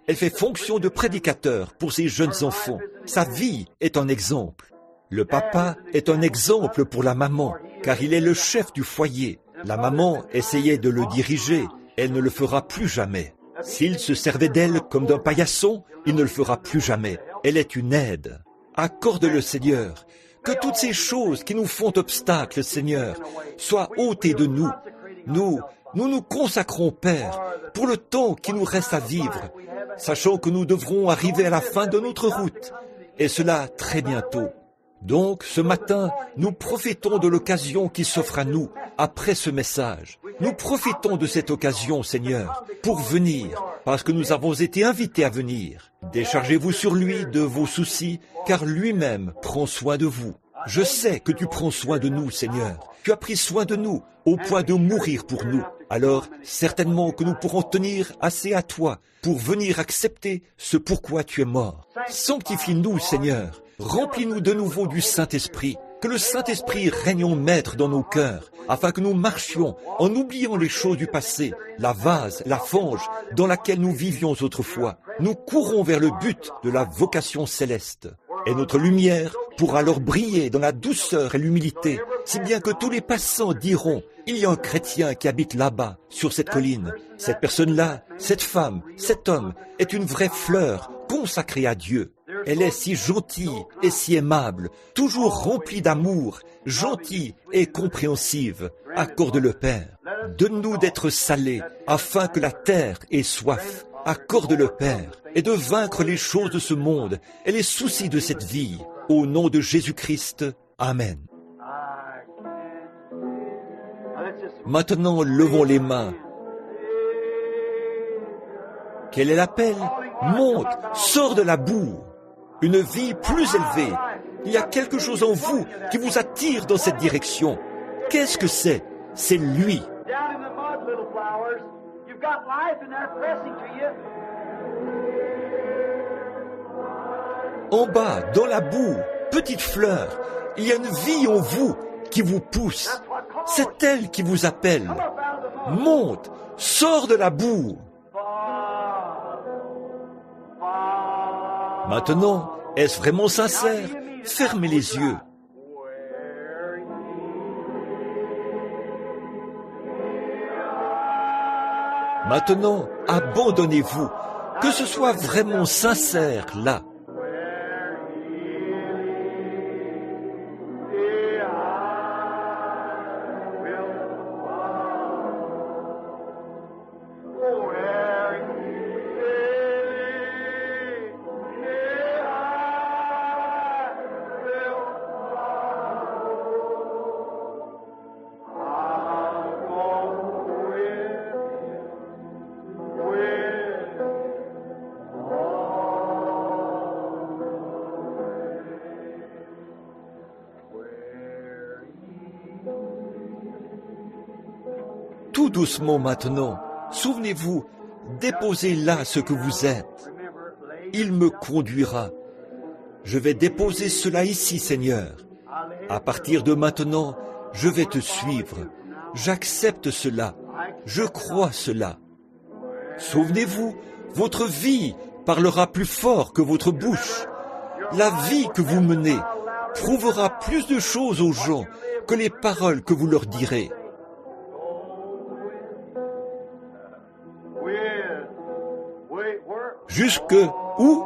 elle fait fonction de prédicateur pour ses jeunes enfants. Sa vie est un exemple. Le papa est un exemple pour la maman, car il est le chef du foyer. La maman essayait de le diriger, elle ne le fera plus jamais. S'il se servait d'elle comme d'un paillasson, il ne le fera plus jamais. Elle est une aide. Accorde-le, Seigneur, que toutes ces choses qui nous font obstacle, Seigneur, soient ôtées de nous. Nous nous consacrons, Père, pour le temps qui nous reste à vivre, sachant que nous devrons arriver à la fin de notre route, et cela très bientôt. Donc, ce matin, nous profitons de l'occasion qui s'offre à nous après ce message. Nous profitons de cette occasion, Seigneur, pour venir, parce que nous avons été invités à venir. Déchargez-vous sur lui de vos soucis, car lui-même prend soin de vous. Je sais que tu prends soin de nous, Seigneur. Tu as pris soin de nous, au point de mourir pour nous. Alors, certainement que nous pourrons tenir assez à toi pour venir accepter ce pourquoi tu es mort. Sanctifie-nous, Seigneur. Remplis-nous de nouveau du Saint-Esprit. Que le Saint-Esprit règne en maître dans nos cœurs, afin que nous marchions en oubliant les choses du passé, la vase, la fange dans laquelle nous vivions autrefois. Nous courons vers le but de la vocation céleste. Et notre lumière pourra alors briller dans la douceur et l'humilité, si bien que tous les passants diront, il y a un chrétien qui habite là-bas, sur cette colline. Cette personne-là, cette femme, cet homme est une vraie fleur consacrée à Dieu. Elle est si gentille et si aimable, toujours remplie d'amour, gentille et compréhensive. Accorde-le, Père. Donne-nous d'être salés, afin que la terre ait soif. Accorde-le, Père, et de vaincre les choses de ce monde et les soucis de cette vie. Au nom de Jésus-Christ. Amen. Maintenant, levons les mains. Quel est l'appel? Monte, sors de la boue. Une vie plus élevée. Il y a quelque chose en vous qui vous attire dans cette direction. Qu'est-ce que c'est? C'est lui. En bas, dans la boue, petite fleur, il y a une vie en vous qui vous pousse. C'est elle qui vous appelle. Monte, sors de la boue. Maintenant, est-ce vraiment sincère? Fermez les yeux. Maintenant, abandonnez-vous. Que ce soit vraiment sincère là. tout doucement maintenant. Souvenez-vous, déposez là ce que vous êtes. Il me conduira. Je vais déposer cela ici, Seigneur. À partir de maintenant, je vais te suivre. J'accepte cela. Je crois cela. Souvenez-vous, votre vie parlera plus fort que votre bouche. La vie que vous menez prouvera plus de choses aux gens que les paroles que vous leur direz. Jusque où?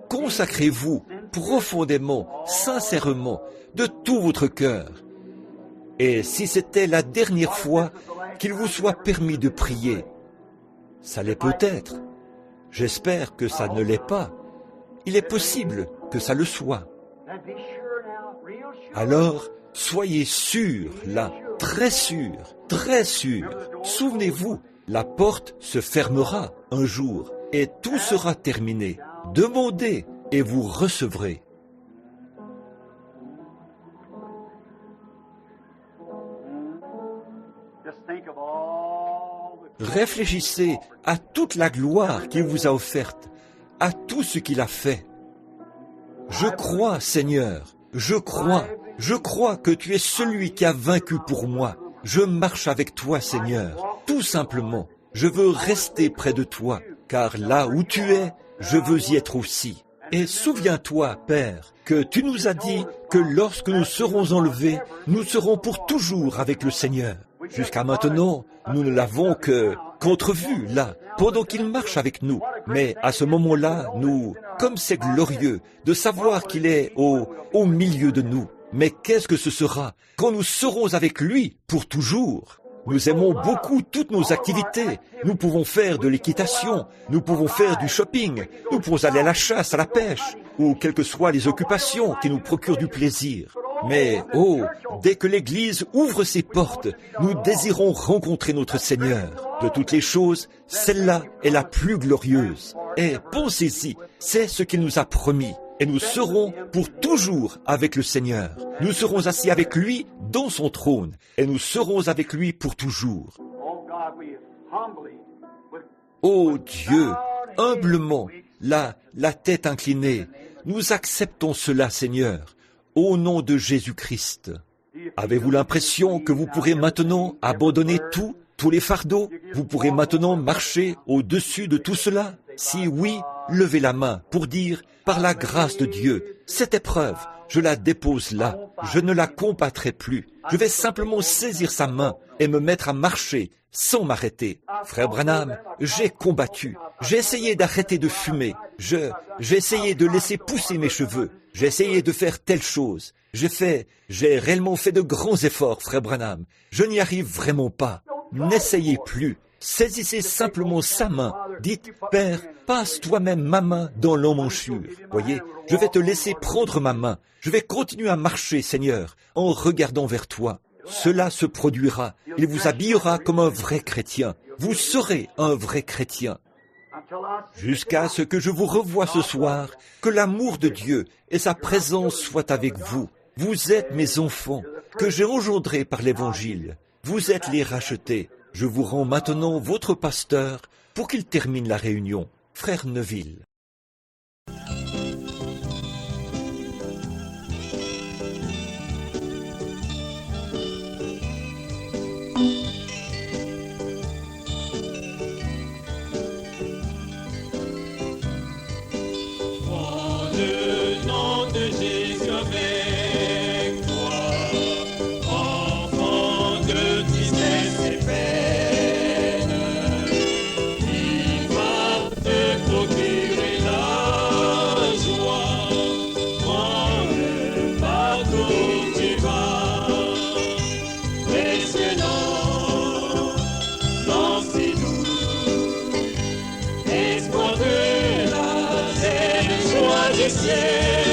Consacrez-vous profondément, sincèrement, de tout votre cœur. Et si c'était la dernière fois qu'il vous soit permis de prier, ça l'est peut-être. J'espère que ça ne l'est pas. Il est possible que ça le soit. Alors, soyez sûr, là, très sûr, très sûr. Souvenez-vous, la porte se fermera un jour et tout sera terminé. Demandez et vous recevrez. Réfléchissez à toute la gloire qu'il vous a offerte, à tout ce qu'il a fait. Je crois, Seigneur, je crois que tu es celui qui a vaincu pour moi. Je marche avec toi, Seigneur, tout simplement. Je veux rester près de toi, car là où tu es, je veux y être aussi. Et souviens-toi, Père, que tu nous as dit que lorsque nous serons enlevés, nous serons pour toujours avec le Seigneur. Jusqu'à maintenant, nous ne l'avons qu'entrevu, là, pendant qu'il marche avec nous. Mais à ce moment-là, comme c'est glorieux de savoir qu'il est au milieu de nous. Mais qu'est-ce que ce sera quand nous serons avec lui pour toujours? Nous aimons beaucoup toutes nos activités. Nous pouvons faire de l'équitation, nous pouvons faire du shopping, nous pouvons aller à la chasse, à la pêche, ou quelles que soient les occupations qui nous procurent du plaisir. Mais, dès que l'Église ouvre ses portes, nous désirons rencontrer notre Seigneur. De toutes les choses, celle-là est la plus glorieuse. Et pensez-y, c'est ce qu'il nous a promis. Et nous serons pour toujours avec le Seigneur. Nous serons assis avec lui dans son trône. Et nous serons avec lui pour toujours. Ô Dieu, humblement, la tête inclinée, nous acceptons cela, Seigneur, au nom de Jésus-Christ. Avez-vous l'impression que vous pourrez maintenant abandonner tous les fardeaux? Vous pourrez maintenant marcher au-dessus de tout cela? Si oui, levez la main pour dire, par la grâce de Dieu, cette épreuve, je la dépose là, je ne la combattrai plus. Je vais simplement saisir sa main et me mettre à marcher sans m'arrêter. Frère Branham, j'ai combattu, j'ai essayé d'arrêter de fumer, j'ai essayé de laisser pousser mes cheveux, j'ai essayé de faire telle chose. J'ai réellement fait de grands efforts, frère Branham. Je n'y arrive vraiment pas. N'essayez plus. Saisissez simplement sa main. Dites, Père, passe toi-même ma main dans l'emmanchure. Voyez, je vais te laisser prendre ma main. Je vais continuer à marcher, Seigneur, en regardant vers toi. Cela se produira. Il vous habillera comme un vrai chrétien. Vous serez un vrai chrétien. Jusqu'à ce que je vous revoie ce soir, que l'amour de Dieu et sa présence soient avec vous. Vous êtes mes enfants, que j'ai engendrés par l'Évangile. Vous êtes les rachetés. Je vous rends maintenant votre pasteur pour qu'il termine la réunion. Frère Neville. Ciel.